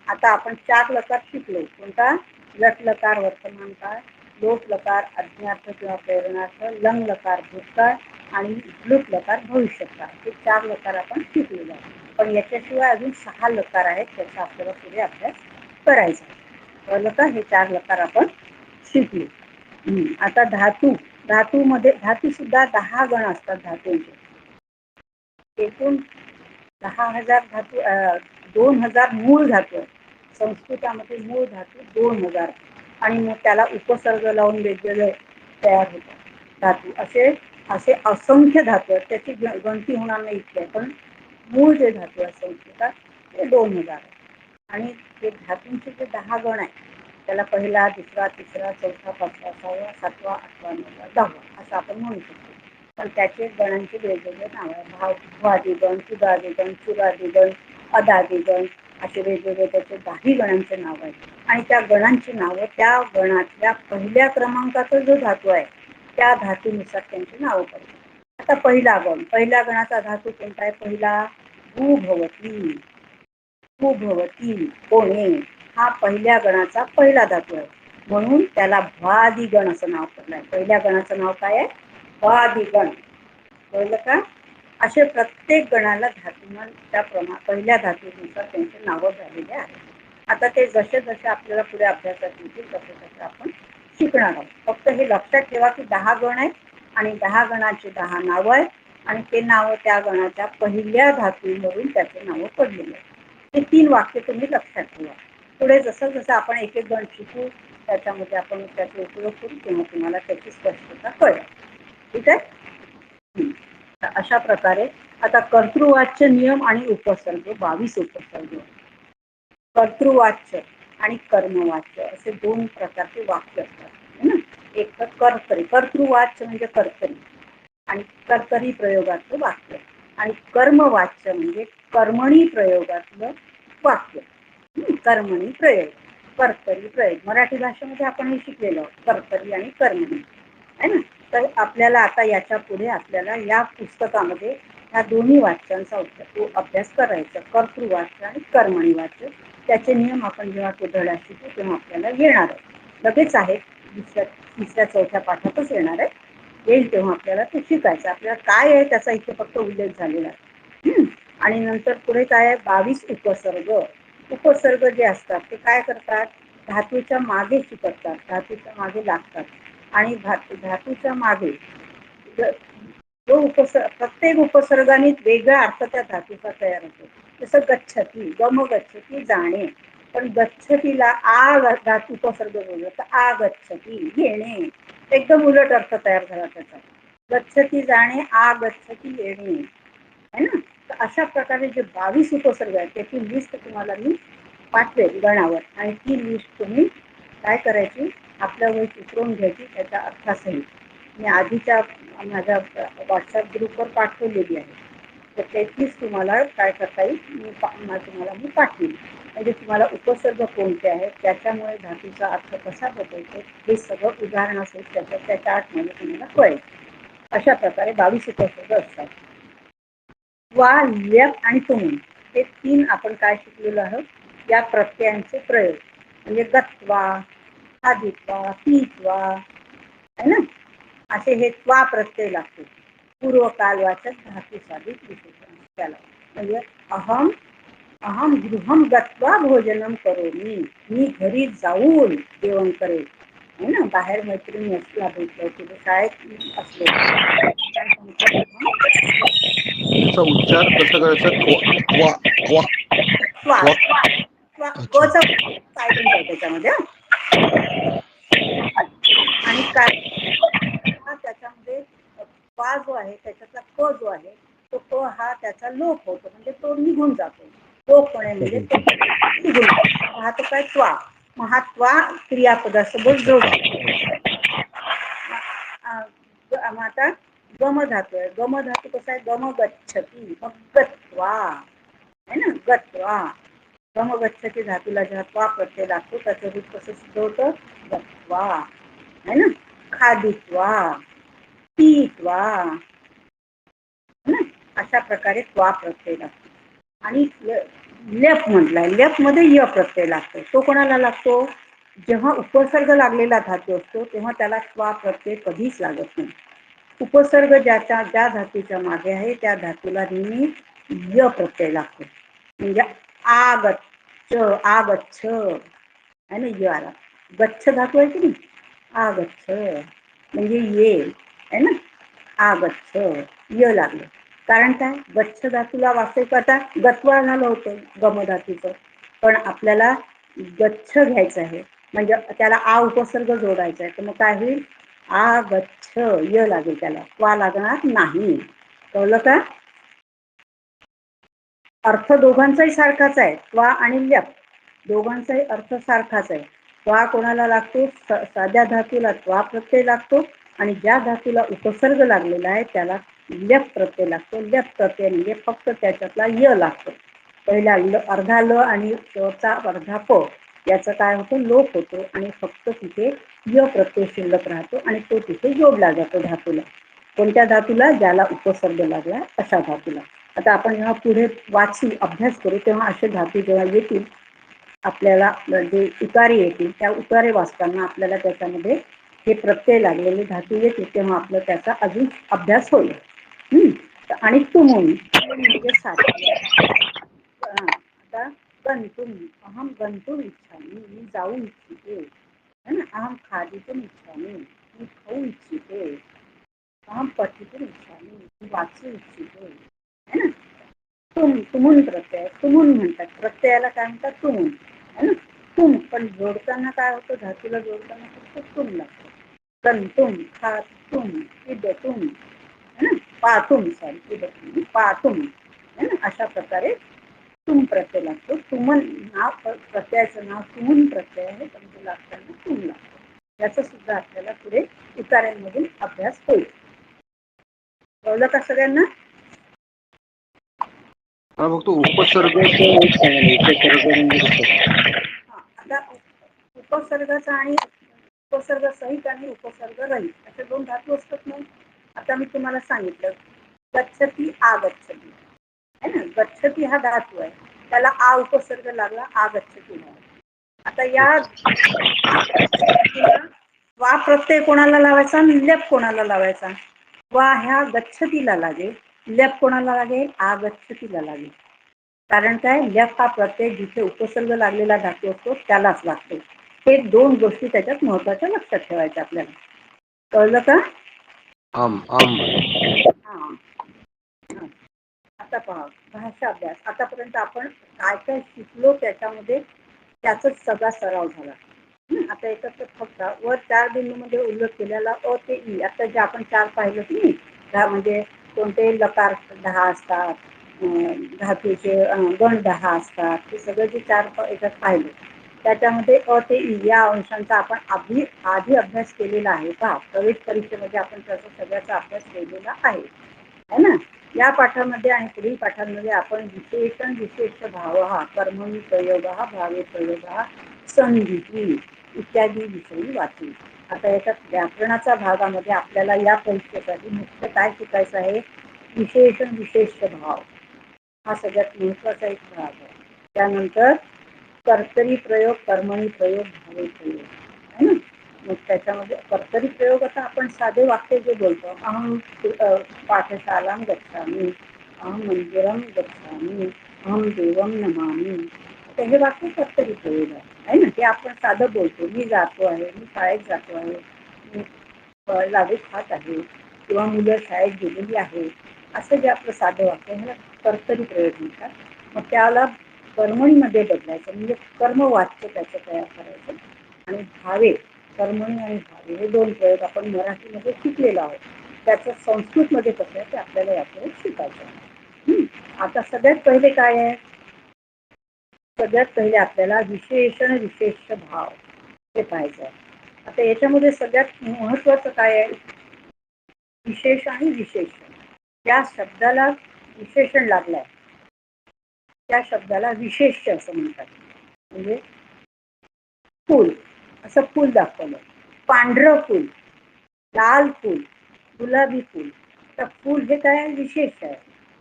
आता आपण 4 लकार शिकलो. कोणता, लट लकार वर्तमान काळ, लोट लकार अज्ञार्थ किंवा प्रेरणार्थ, लंग लकार भूतकाळ आणि लुट लकार भविष्यकाळ. हे 4 लकार आपण शिकलेलो आहोत. पण याच्याशिवाय अजून 6 लकार आहेत, त्याचा आपल्याला पुढे अभ्यास करायचा. कळलं का, हे 4 लकार आपण शिकले. आता धातूमध्ये धातू सुद्धा 10 गण असतात धातूंचे. एकूण 10,000 धातू, 2,000 मूळ धातू आहेत. संस्कृतामध्ये मूळ धातू 2,000 आणि मग त्याला उपसर्ग लावून वेगवेगळे तयार होतात धातू. असे असे असंख्य धातू आहेत, त्याची गणती होणार नाही इतके, पण मूळ जे धातू आहेत संस्कृतात ते 2,000 आहेत. आणि ते धातूंचे जे 10 गण आहेत त्याला पहिला, दुसरा, तिसरा, चौथा, पाचवा, सहावा, सातवा, आठवा, नववा, 10वा असं आपण म्हणू शकतो. पण त्याचे गणांचे वेगवेगळे नाव आहे. भ्वादिगण, तुदादिगण, चुरादिगण, अदादिगण असे वेगवेगळे त्याचे 10 गणांचे नाव आहेत. आणि त्या गणांची नावं त्या गणातल्या पहिल्या क्रमांकाचा जो धातू आहे त्या धातूनुसार त्यांची नावं पडतात. आता पहिला गण, पहिल्या गणाचा धातू कोणता आहे, पहिला भूभवती. भूभवती कोणे हा पहिल्या गणाचा पहिला धातू आहे, म्हणून त्याला भ्वादिगण असं नाव पडलं आहे. पहिल्या गणाचं नाव काय आहे, भ्वादिगण. कळलं का. असे प्रत्येक गणाला धातूंना त्या पहिल्या धातूनुसार त्यांचे नावं झालेले आहेत. आता ते जसे जसे आपल्याला पुढे अभ्यासात येतील तसे तसे आपण शिकणार आहोत. फक्त हे लक्षात ठेवा की 10 गण आहेत आणि 10 गणांची 10 नावं आहेत आणि ते नावं त्या गणाच्या पहिल्या धातूंवरून त्याचे नावं पडलेले आहेत. हे 3 वाक्य तुम्ही लक्षात ठेवा. पुढे जसं जसं आपण एक एक गण शिकू त्याच्यामध्ये आपण त्याचा उपयोग करू तेव्हा तुम्हाला त्याची स्पष्टता कळेल. ठीक आहे. तर अशा प्रकारे आता कर्तृवाच्य नियम आणि उपसर्ग 22 उपसर्ग. कर्तृवाच्य आणि कर्मवाच्य असे 2 प्रकारचे वाक्य असतात ना. एक तर कर्तरी, कर्तृवाच्य म्हणजे कर्तरी आणि कर्तरी प्रयोगातलं वाक्य, आणि कर्मवाच्य म्हणजे कर्मणी प्रयोगातलं वाक्य. कर्मणी प्रयोग, कर्तरी प्रयोग. मराठी भाषेमध्ये आपण हे शिकलेलो आहोत, कर्तरी आणि कर्मणी आहे ना. तर आपल्याला आता याच्या पुढे आपल्याला या पुस्तकामध्ये ह्या दोन्ही वाक्यांचा अभ्यास करायचा, कर्तृवाच्य आणि कर्मणी वाच्य. त्याचे नियम आपण जेव्हा तो धडा शिकू तेव्हा आपल्याला येणार आहे. लगेच आहे, तिसऱ्या चौथ्या पाठातच येणार आहे. येईल तेव्हा आपल्याला ते शिकायचं. आपल्याला काय आहे त्याचा इथे फक्त उल्लेख झालेला आहे. आणि नंतर पुढे काय आहे, 22 उपसर्ग. उपसर्ग जे असतात ते काय करतात, धातूच्या मागे चिकटतात, धातूच्या मागे लागतात. आणि धातूच्या मागे जो प्रत्येक उपसर्गाने वेगळा अर्थ त्या धातूचा तयार होतो. जसं गच्छती, गम गच्छती जाणे, पण गच्छतीला आ धातू उपसर्ग बोललो तर आ गच्छती येणे, एकदम उलट अर्थ तयार झाला त्याचा. गच्छती जाणे, आ गच्छती येणे, है ना. तर अशा प्रकारे जे 22 उपसर्ग आहेत त्याची लिस्ट तुम्हाला मी पाठवेल गणावर, आणि ती लिस्ट तुम्ही काय करायची, आपल्या वहीत उतरवून घ्यायची त्याच्या अर्थासहित. मी आधीच्या माझ्या व्हॉट्सअप ग्रुपवर पाठवलेली आहे. तर त्याचीच तुम्हाला काय करता येईल, तुम्हाला मी पाठवेल. म्हणजे तुम्हाला उपसर्ग कोणते आहेत, त्याच्यामुळे धातूचा अर्थ कसा बदलतो हे सगळं उदाहरणासहित त्याच्या आतमध्ये तुम्हाला कळेल. अशा प्रकारे 22 उपसर्ग असतात. वा, ल्यप आणि तुम हे 3 आपण काय शिकलेलो आहोत, या प्रत्ययांचे प्रयोग. म्हणजे गत्वा, आदित्वा, पीत्वा, है ना, असे हे त्वा प्रत्यय लागतो. पूर्वकालवाचक धातू साधित विशेषण त्याला. म्हणजे अहम अहम गृहम गत्वा भोजनम करोमी, मी घरी जाऊन जेवण करेल, है ना. बाहेर मैत्रिणी असला भेटलं किंवा शाळेत असले त्याचा उच्चार कसा करायचा, क्वा क्वा क्वा क्वा. अच्छा. सायलेंट आहे त्याच्यामध्ये. आणि काय त्याच्यामध्ये वा जो आहे त्याच्यातला क जो आहे तो क हा त्याचा लोप होतो, म्हणजे तो निघून जातो. लोपणे म्हणजे तो निघून हा तो काय त्वा, मग हा त्वा क्रियापदासोबत जोडतो. आता गम धातू आहे, गम धातू कसा आहे, गम गच्छती, मग गत्वा, है ना, गत्वा. गम गच्छती धातूला जेव्हा त्वा प्रत्यय लागतो त्याचं रूप कसं सिद्ध होतं, गत्वा, है ना. खादित्वा, पीत्वा, अशा प्रकारे त्वा प्रत्यय लागतो. आणि लेप म्हटलाय, लेप मध्ये य प्रत्यय लागतो. तो कोणाला लागतो, जेव्हा उपसर्ग लागलेला धातू असतो तेव्हा त्याला त्वा प्रत्यय कधीच लागत नाही. उपसर्ग ज्या धातूच्या मागे आहे त्या धातूला नेहमी य प्रत्यय लागतो. म्हणजे आगच्छ, आगच्छ, आणि य आला. गच्छ धातू आहे की नाही, आगच्छ म्हणजे ये, है ना, आगच्छ, य लागलं. कारण काय, गच्छ धातूला वास्तविक आता गत्वा झालं होतं गम धातूचं, पण आपल्याला गच्छ घ्यायचं आहे म्हणजे त्याला आ उपसर्ग जोडायचा आहे. तर मग काय होईल, आ गच्छ, य लागेल, त्याला वा लागणार नाही. कळलं का. अर्थ दोघांचाही सारखाच आहे, त्वा आणि ल्यप दोघांचाही अर्थ सारखाच आहे. त्वा कोणाला लागतो, साध्या धातूला त्वा प्रत्यय लागतो, आणि ज्या धातूला उपसर्ग लागलेला आहे त्याला ल्यप प्रत्यय लागतो. ल्यप प्रत्यय म्हणजे फक्त त्याच्यातला य लागतो. पहिला अर्धा ल आणि चा अर्धा प याचा काय होतो, लोप होतो, आणि फक्त तिथे य प्रत्यय शिल्लक राहतो, आणि तो तिथे जोडला जातो धातूला. कोणत्या धातूला, ज्याला उपसर्ग लागला अशा धातूला. आता आपण जेव्हा पुढे वाचू, अभ्यास करू, तेव्हा असे धातू जेव्हा येतील आपल्याला, जे उतारे येतील त्या उतारे वाचताना आपल्याला त्याच्यामध्ये हे प्रत्यय लागलेले धातू येतील, तेव्हा आपलं त्याचा अजून अभ्यास होईल. आणि तुमून म्हणजे साध्य. आता गंतुम, अहम गंतुम इच्छामी, मी जाऊ इच्छिते, है ना. अहम खादितुम इच्छामी, मी खाऊ इच्छिते. अहम पठितुम इच्छामी, मी वाचू इच्छिते, है ना. तुमून प्रत्यय, तुमून म्हणतात प्रत्ययाला, काय म्हणतात, तुमून, है ना. तुम, पण जोडताना काय होतं, धातूला जोडताना फक्त तुम लागतो. गंतुम, खातुम, पिबतुम, है ना, पातुम, सॉरी पिबतुम, पातुम, है ना. अशा प्रकारे तुम प्रत्यय लागतो. तुमन नाव, प्रत्ययाचं नाव तुमून प्रत्यय आहे, पण तो लागताना तुम लागतो. याचा सुद्धा आपल्याला पुढे उतार्यांमधून अभ्यास होईल. कळलं का सगळ्यांना. हा, फक्त उपसर्गाचं एक सांगा ना, उपसर्ग म्हणजे आता उपसर्गाचा आणि उपसर्ग सहित आणि उपसर्ग रहित असे 2 धातू असतात ना. आता मी तुम्हाला सांगितलं, गच्छती, आगच्छती, है ना. गच्छती हा धातू आहे, त्याला आ उपसर्ग लागला, आगच्छती. आता या वा प्रत्यय कोणाला लावायचा आणि लेप कोणाला लावायचा? वा ह्या गच्छतीला लागेल, लेप कोणाला लागेल? आगच्छतीला लागेल. कारण काय, लेप हा प्रत्यय जिथे उपसर्ग लागलेला धातू असतो त्यालाच लागतो. हे दोन गोष्टी त्याच्यात महत्वाच्या लक्षात ठेवायच्या आपल्याला. कळलं का? आम आम हा. आता पहा, भाषा अभ्यास. आतापर्यंत आपण काय काय शिकलो त्याच्यामध्ये त्याचाच सगळा सराव झाला. आता एकत्र फक्त वर 4 बिंदूमध्ये उल्लेख केलेला अ ते ई, आता जे आपण 4 पाहिलं की नाही, त्यामध्ये कोणते लकार 10 असतात, धातूचे गण 10 असतात, हे सगळं जे 4 याच्यात पाहिलं त्याच्यामध्ये अ ते ई या अंशांचा आपण आधी अभ्यास केलेला आहे का? प्रवेश परीक्षेमध्ये आपण त्याचा सगळ्याचा अभ्यास केलेला आहे ना. या पाठामध्ये आणि पुढील पाठांमध्ये आपण विशेषण विशेष भाव हा, कर्मणी प्रयोग हा, भावे प्रयोग हा, संधी इत्यादी विषयी वाचू. आता याच्यात व्याकरणाच्या भागामध्ये आपल्याला या परीक्षेसाठी मुख्य काय शिकायचं आहे? विशेषण विशेष भाव हा सगळ्यात महत्वाचा एक भाग आहे. त्यानंतर कर्तरी प्रयोग, कर्मणी प्रयोग, भावे प्रयोग आहे ना. मग त्याच्यामध्ये कर्तरी प्रयोग आता आपण साधे वाक्य जे बोलतो, अहम पाठशालां गच्छामि, अहम मंदिरम गच्छामि, अहम देवम नमामि, तर हे वाक्य कर्तरी प्रयोग आहे ना. ते आपण साधं बोलतो, मी जातो आहे, मी शाळेत जातो आहे, मी लाडू खात आहे, किंवा मुलं शाळेत गेलेली आहे, असं जे आपलं साधं वाक्य ह्याला कर्तरी प्रयोग म्हणतात. मग त्याला कर्मणीमध्ये बदलायचं, म्हणजे कर्मवाच्य त्याचं तयार करायचं. आणि भावे, कर्मणी आणि भावे हे दोन प्रयोग आपण मराठीमध्ये शिकलेलो आहोत. त्याचं संस्कृतमध्ये कसं आहे ते आपल्याला यापुढे शिकायचं आहे. आता सगळ्यात पहिले काय आहे? सगळ्यात पहिले आपल्याला विशेषण विशेष भाव हे पाहायचं आहे. आता याच्यामध्ये सगळ्यात महत्वाचं काय आहे? विशेष आणि विशेषण. त्या शब्दाला विशेषण लागलंय त्या शब्दाला विशेष्य असं म्हणतात. म्हणजे फूल, असं फूल दाखवलं, पांढरं फूल, लाल फूल, गुलाबी फूल. तर फूल हे काय आहे? विशेष आहे.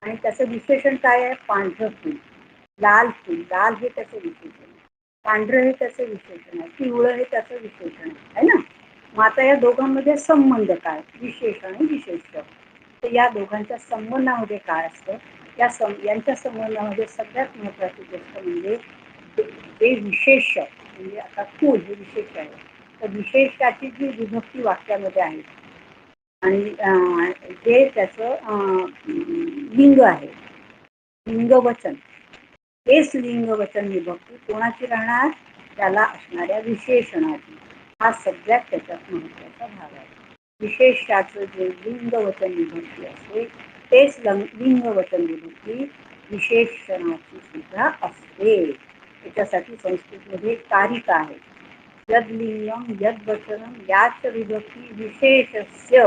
आणि त्याचं विशेषण काय आहे? पांढरं फूल, लाल फूल, लाल हे त्याचं विशेषण आहे, पांढरं हे त्याचं विशेषण आहे, पिवळं हे त्याचं विशेषण आहे ना. मग आता या दोघांमध्ये संबंध काय? विशेषण आणि विशेष्य. तर या दोघांच्या संबंधामध्ये काय असतं? यांच्या संबंधामध्ये सगळ्यात महत्वाची गोष्ट म्हणजे ते विशेष, म्हणजे आता फूल हे विशेष आहे, तर विशेषाची जी विभक्ती वाक्यामध्ये आहे आणि जे त्याचं लिंग आहे, लिंगवचन, हेच लिंगवचन विभक्ती कोणाची राहणार? त्याला असणाऱ्या विशेषणाची. हा सगळ्यात त्याच्यात महत्वाचा भाग आहे. विशेषाचं जे लिंगवचन विभक्ती असते तेच लिंगवचन विभक्ती विशेषणाची सुद्धा असते. त्याच्यासाठी संस्कृतमध्ये कारिका आहे, यद्लिंगम यद्वचनम याच विभक्ती विशेषस्य,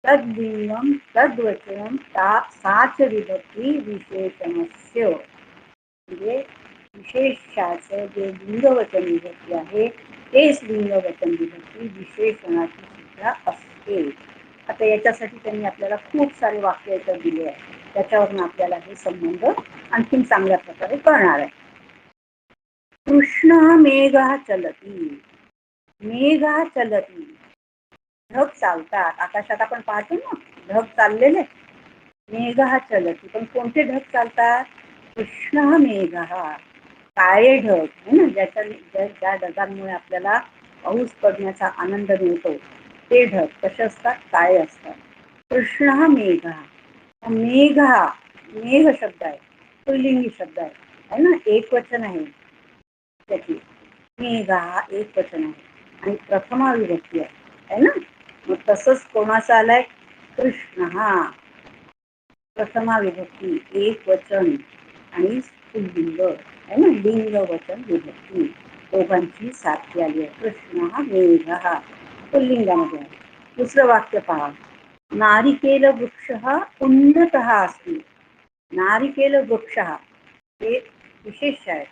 तद्लिंगम तद्वचनम साच विभक्ती विशेषणस्य. म्हणजे विशेषाचं जे लिंगवचन विभक्ती आहे तेच लिंगवचन विभक्ती विशेषणाची सुद्धा असते. आता याच्यासाठी त्यांनी आपल्याला खूप सारे वाक्य याच्यात दिले आहे, त्याच्यावरून आपल्याला हे संबंध आणखीन चांगल्या प्रकारे कळणार आहे. कृष्ण मेघा चलती, मेघा चलती, ढग चालतात. आकाशात आपण पाहतो ना ढग चाललेले, मेघा चलती. पण कोणते ढग चालतात? कृष्ण मेघा, काळे ढग है ना, ज्या ढगांमुळे आपल्याला पाऊस पडण्याचा आनंद मिळतो ते ढग कसे असतात? काळे असतात. कृष्ण मेघा, मेघा, मेघ शब्द आहे, पुल्लिंगी शब्द आहे ना, एक वचन आहे त्याची. मेघा हा एक वचन आहे आणि प्रथमा विभक्ती आहे ना. मग तसंच कोणाचा आलाय? कृष्ण हा प्रथमा विभक्ती, एक वचन आणि पुल्लिंग आहे ना, लिंग वचन विभक्ती दोघांची साथी आली आहे. कृष्ण हा मेघ पुल्लिंगामध्ये आहे. दुसरं वाक्य पहा, नारिकेल वृक्ष उन्नत अस्ति. नारिकेल वृक्ष हे विशेष आहे,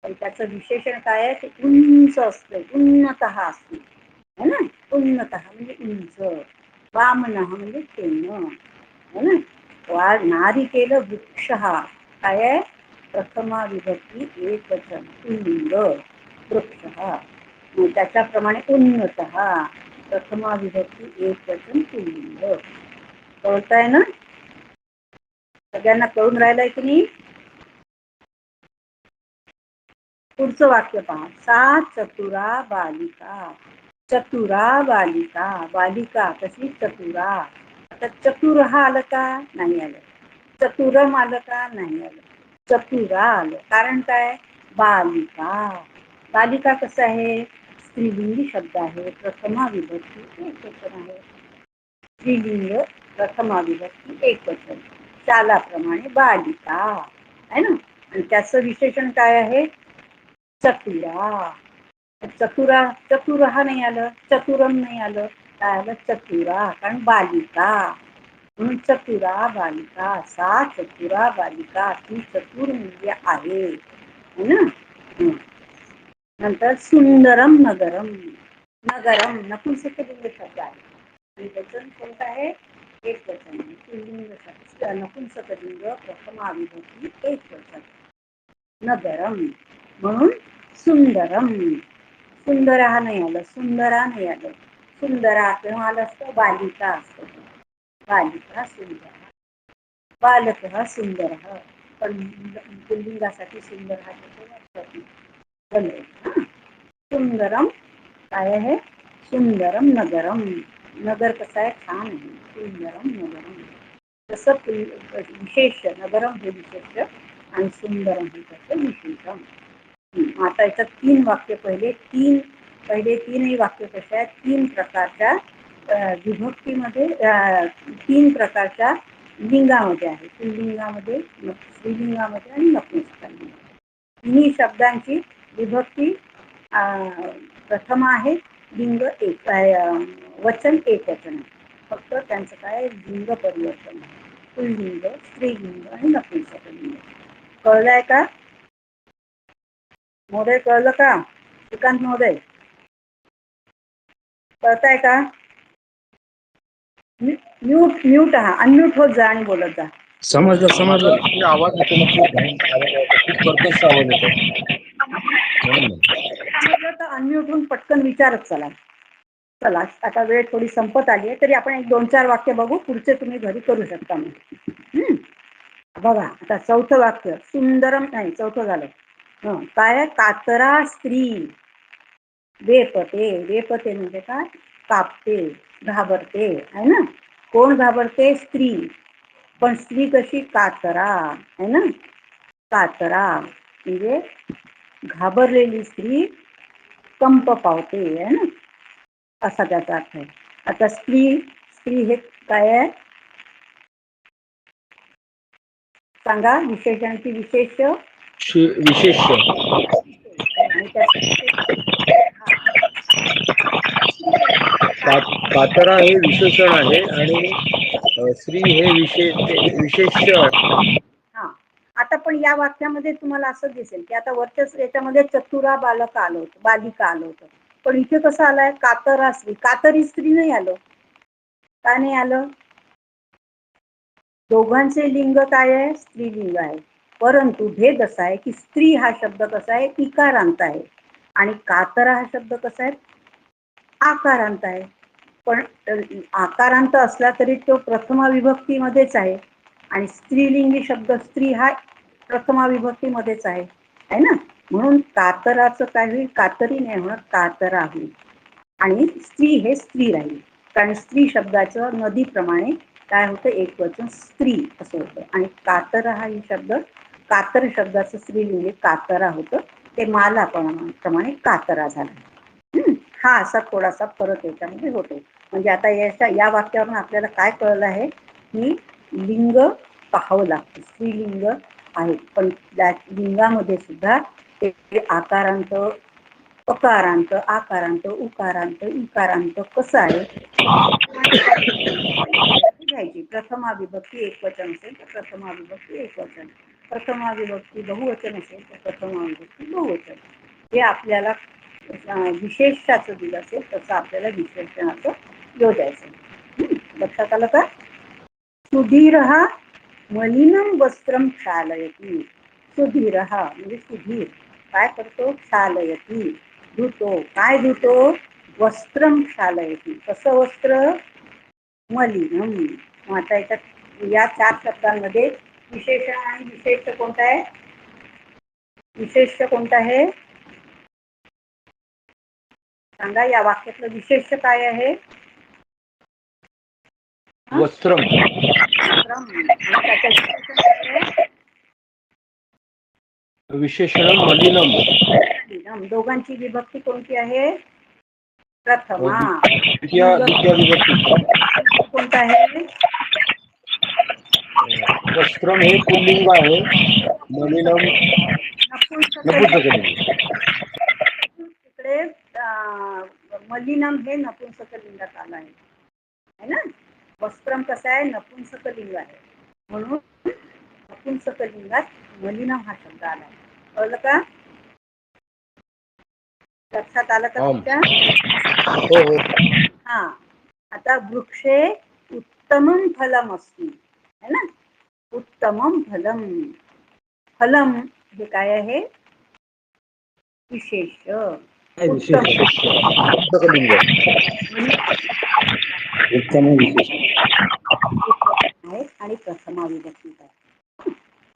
पण त्याचं विशेषण काय आहे? ते उंच असतं, उन्नत अस्ति है ना. उन्नत म्हणजे उंच, वामन म्हणजे तेन है ना. नारिकेल वृक्ष काय आहे? प्रथमा विभक्ती एक वचन पुल्लिंग वृक्ष. त्याच्याप्रमाणे उन्नत प्रथमा विभक्ती एक वचन पुल्लिंग. कळतंय ना? सगळ्यांना कळून राहिलंय की नाही? पुढचं वाक्य पहा. सा चतुरा बालिका. चतुरा बालिका. बालिका कशी? चतुरा. आता चतुर हा आलं का? नाही आलं. चतुरम आलं का? नाही आलं. चतुरा आलं. कारण काय? बालिका. बालिका कसं आहे? स्त्रीलिंगी शब्द आहे. प्रथमा विभक्ती एक वचन आहे. स्त्रीलिंग प्रथमा विभक्ती एक वचन. शालाप्रमाणे बालिका आहे ना. आणि त्याचं विशेषण काय आहे? चतुरा. चतुरा, चतुर हा नाही आलं. चतुरम नाही आलं. काय आलं? चतुरा. कारण बालिका म्हणून चतुरा बालिका. सा चतुरा बालिका. ती चतुर मुलगी आहे ना. नंतर सुंदरम नगरम. नगरम नपुंसकलिंग शब्द आहे आणि वचन कोणतं आहे? एक वचन. पुल्लिंग नपुंसकलिंग प्रथमा विभक्ती एक वचन. नगरम म्हणून सुंदरम. सुंदर हा नाही आलं. सुंदरा नाही आलं. सुंदरा किंवा आलं असतं बालिका असतं. बालिका सुंदर. बालक हा सुंदर. पण पुल्लिंगासाठी सुंदर हा सुंदरम काय आहे? सुंदरम नगरम. नगर कसं आहे? छान आहे. सुंदरम नगरम. तसं विशेष नगरम हे विशेष आणि सुंदरम हे त्याचं विशेषण. आता याच्यात तीन वाक्य पहिले तीनही वाक्य कसे आहेत? तीन प्रकारच्या विभक्तीमध्ये तीन प्रकारच्या लिंगामध्ये आहे. पुल्लिंगामध्ये, स्त्रीलिंगामध्ये आणि नपुंसकलिंगामध्ये. तिन्ही शब्दांची विभक्ती प्रथम आहे. लिंग एक वचन एक वचन आहे. फक्त त्यांचं काय? लिंग परिवर्तन आहे. पुल्लिंग, स्त्रीलिंग आणि नपुंसकलिंग. कळलंय का? महोदय कळलं का? श्रीकांत महोदय कळताय का? म्यूट हा अनम्यूट होत जा आणि बोलत जा. समजलं समजलं. आवाज येतो तर अनम्यूट होऊन पटकन विचारत चला. चला आता वेळ थोडी संपत आली आहे तरी आपण एक 2-4 वाक्य बघू. पुढचे तुम्ही घरी करू शकता. मग बघा आता चौथं वाक्य. सुंदरम नाही, चौथं झालं. काय? कातरा स्त्री वेपते. वेपते म्हणजे काय? कापते, घाबरते आहे ना. कोण घाबरते? स्त्री. पण स्त्री कशी? कातरा आहे ना. कातरा म्हणजे घाबरलेली स्त्री कंप पावते आहे ना, असा त्याचा अर्थ आहे. आता स्त्री हे काय आहे सांगा? विशेषणाची विशेष कातरा हे विशेषण आहे आणि स्त्री हे विशेष्य. हा. आता पण या वाक्यामध्ये तुम्हाला असं दिसेल की आता वरच्या याच्यामध्ये चतुरा बालक आलं होतं, बालिका आलं होतं. पण इथे कसं आलंय? कातरा स्त्री. कातरी स्त्री नाही आलं. का नाही आलं? दोघांचे लिंग काय आहे? स्त्रीलिंग आहे. परंतु भेद असा आहे की स्त्री हा शब्द कसा आहे? इकारांत आहे आणि कातरा हा शब्द कसा आहे? आकारांत आहे. पण आकारांत असला तरी तो प्रथमा विभक्तीमध्येच आहे आणि स्त्रीलिंगी शब्द स्त्री हा प्रथमा विभक्तीमध्येच आहे ना. म्हणून कातराचं काय होईल? कातरी नाही म्हणत, कातरा होईल. आणि स्त्री हे स्त्री राहील. कारण स्त्री शब्दाचं नदीप्रमाणे काय होतं? एक वचन स्त्री असं होतं. आणि कातरा हा शब्द, कातर शब्दाचं स्त्रीलिंगी कातरा होतं. ते माला प्रमाणे कातरा झाला. हा असा थोडासा फरक याच्यामध्ये होतो. म्हणजे आता या वाक्यावरून आपल्याला काय कळलं आहे की लिंग पाहावं लागतं. स्त्रीलिंग आहे पण त्या लिंगामध्ये सुद्धा ते आकारांत, अकारांत, आकारांत, उकारांत, इकारांत कसं आहे घ्यायची. प्रथमा विभक्ती एक वचन असेल तर प्रथमा विभक्ती एक वचन, प्रथमा विभक्ती बहुवचन असेल तर प्रथमा विभक्ती बहुवचन. हे आपल्याला विशेषाचं दिलं असेल तसं आपल्याला विशेषणाचं योजायचं. लक्षात आलं का? सुधीरहा मलिनं वस्त्रम क्षालयती. सुधीरहा म्हणजे सुधीर काय करतो? क्षालयती, धुतो. काय धुतो? वस्त्रम शालयती. कसं वस्त्र? मलिनम. मग आता याच्यात या 4 शब्दांमध्ये विशेषण आणि विशेष्य कोणता आहे? विशेष्य कोणतं आहे सांगा. या वाक्यातलं विशेष्य काय आहे? वस्त्रम. वस्त्रम. आणि त्याचं विशेषण काय आहे? विशेषण मलिनम. मलिनम. दोघांची विभक्ती कोणती आहे? प्रथमा. द्वितीय विभक्ती. कोणता आहे? वस्त्रम हे पुल्लिंग आहे, मलिनम नपुंसकलिंग. तिकडे मलिनम हे नपुंसकलिंगात आलं आहे, है ना. वस्त्रम कसं आहे? नपुंसकलिंग आहे, म्हणून नपुंसकलिंगात मलिनम हा शब्द आला आहे. कळलं का? लक्षात आलं का तुमच्या? हो हो. हा. आता वृक्षे उत्तमं फलम अस्ति, है ना. उत्तमं फलम. फलम हे काय आहे? विशेष. नपुंसकलिंग. उत्तम विशेष आणि प्रथमा विभक्ती आहे.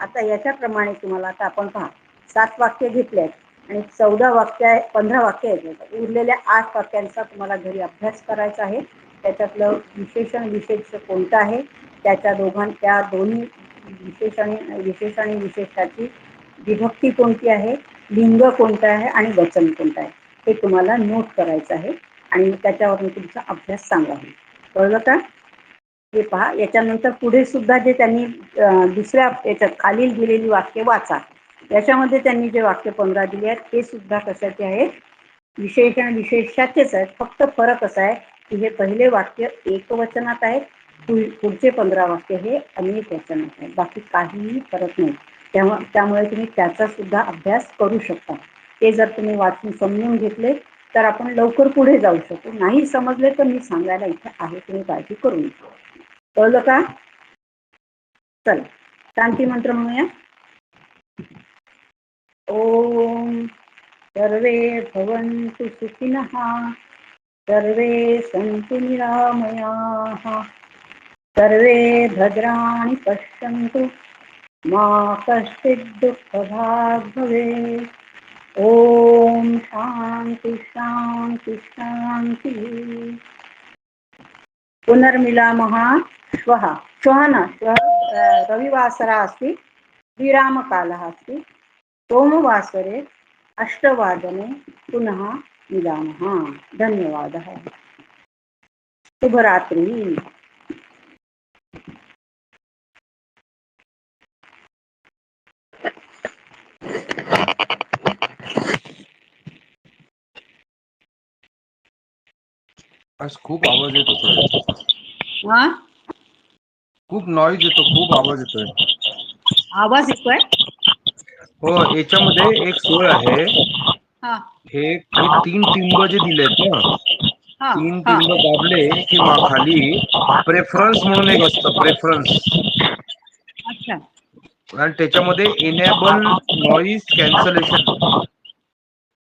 आता याच्याप्रमाणे तुम्हाला आता आपण पहा 7 वाक्य घेतले आहेत आणि 14 वाक्य आहे, 15 वाक्य आहेत. उरलेल्या 8 वाक्यांचा तुम्हाला घरी अभ्यास करायचा आहे. त्याच्यातलं विशेषण विशेष कोणतं आहे, त्या दोन्ही विशेष आणि विशेषाची विभक्ती कोणती आहे, लिंग कोणतं आहे आणि वचन कोणतं आहे, हे तुम्हाला नोट करायचं आहे आणि त्याच्यावरून तुमचा अभ्यास चांगला होईल. कळलं का? हे पहा. याच्यानंतर पुढे सुद्धा जे त्यांनी दुसऱ्या याच्यात खालील दिलेली वाक्य वाचा. याच्यामध्ये त्यांनी जे वाक्य 15 दिले आहेत ते सुद्धा कशाचे आहेत? विशेषण विशेषाचेच आहेत. फक्त फरक असा आहे की हे पहिले वाक्य एकवचनात आहेत, पुढचे 15 वाक्य हे अनेक वचनात आहेत. बाकी काहीही फरक नाही. त्यामुळे तुम्ही त्याचा सुद्धा अभ्यास करू शकता. ते जर तुम्ही वाचून समजून घेतले तर आपण लवकर पुढे जाऊ शकू. नाही समजले तर मी सांगायला इथे आहे, तुम्ही काळजी करू नका. कळलं का? चल शांती मंत्र म्हणूया. ओम सर्वे भवन्तु सुखिनः, सर्वे सन्तु निरामयाः, सर्वे भद्राणि पश्यन्तु, मा कश्चित् दुःखभाग् भवेत्. ओम शांति शांति शांति. पुनर्मिलामः श्वः. श्वः न, श्वः रविवासरः अस्ति, विरामकालः अस्ति. सोमवासरे 8 पुनः मिलामः. धन्यवादः. शुभरात्रि. आज खूप आवाज येत होता. हा, खूप नॉइज येतो, खूप आवाज येतोय. आवाज येतोय? हो, याच्यामध्ये एक सोय आहे. हा हे 3 टिंब जे दिलेत ना, हा 3 हा. टिंब दाबले की खाली प्रेफरन्स म्हणून एक असतं, प्रेफरन्स. अच्छा. आणि त्याच्यामध्ये एनेबल नॉइज कॅन्सलेशन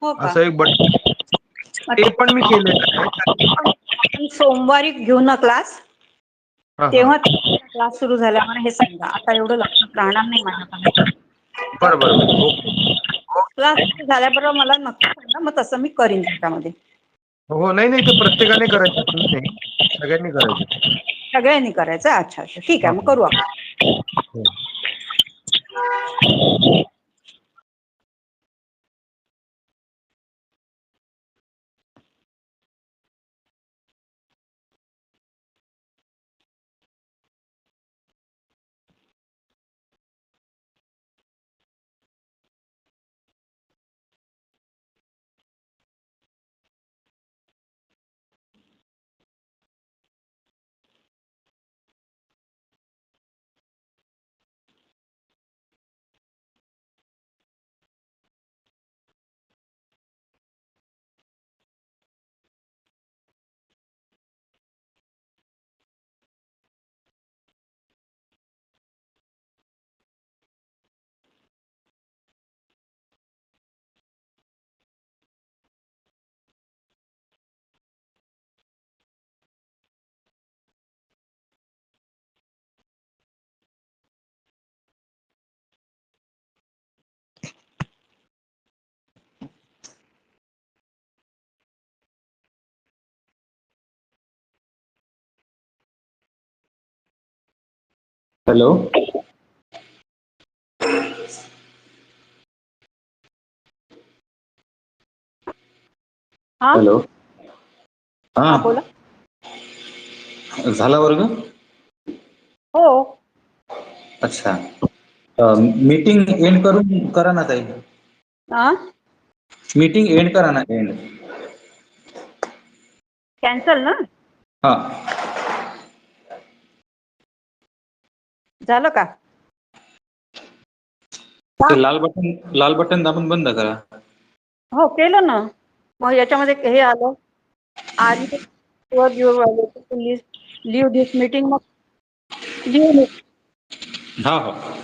हो का? असं एक बटन, ते पण मी केलेलं आहे. आपण सोमवारी घेऊ ना क्लास, हा हा, तेव्हा क्लास सुरू झाल्यावर हे सांगा. आता एवढं लक्षात राहणार नाही माझ्याकडे. बरं बरं बरं, ओके. क्लास झाल्याबरोबर मला नक्की सांगा, मग तसं मी करीन त्याच्यामध्ये. हो, नाही नाही, ते प्रत्येकाने करायचं, तुम्ही नाही, सगळ्यांनी करायचं. सगळ्यांनी करायचं. अच्छा अच्छा, ठीक हा आहे, मग करू आपण. हो. हॅलो. हा हॅलो. हा हा, बोला. झाला वर्ग? हो. अच्छा. मीटिंग एंड करून करा ना ताई. हा, मीटिंग एंड करा ना, एंड. कॅन्सल ना. हा. झालं का? ते लाल बटन दाबून बंद करा. हो केलं ना. मग याच्यामध्ये हे आलं, लिव्ह दिस मीटिंग, मग लिहून हा. हो.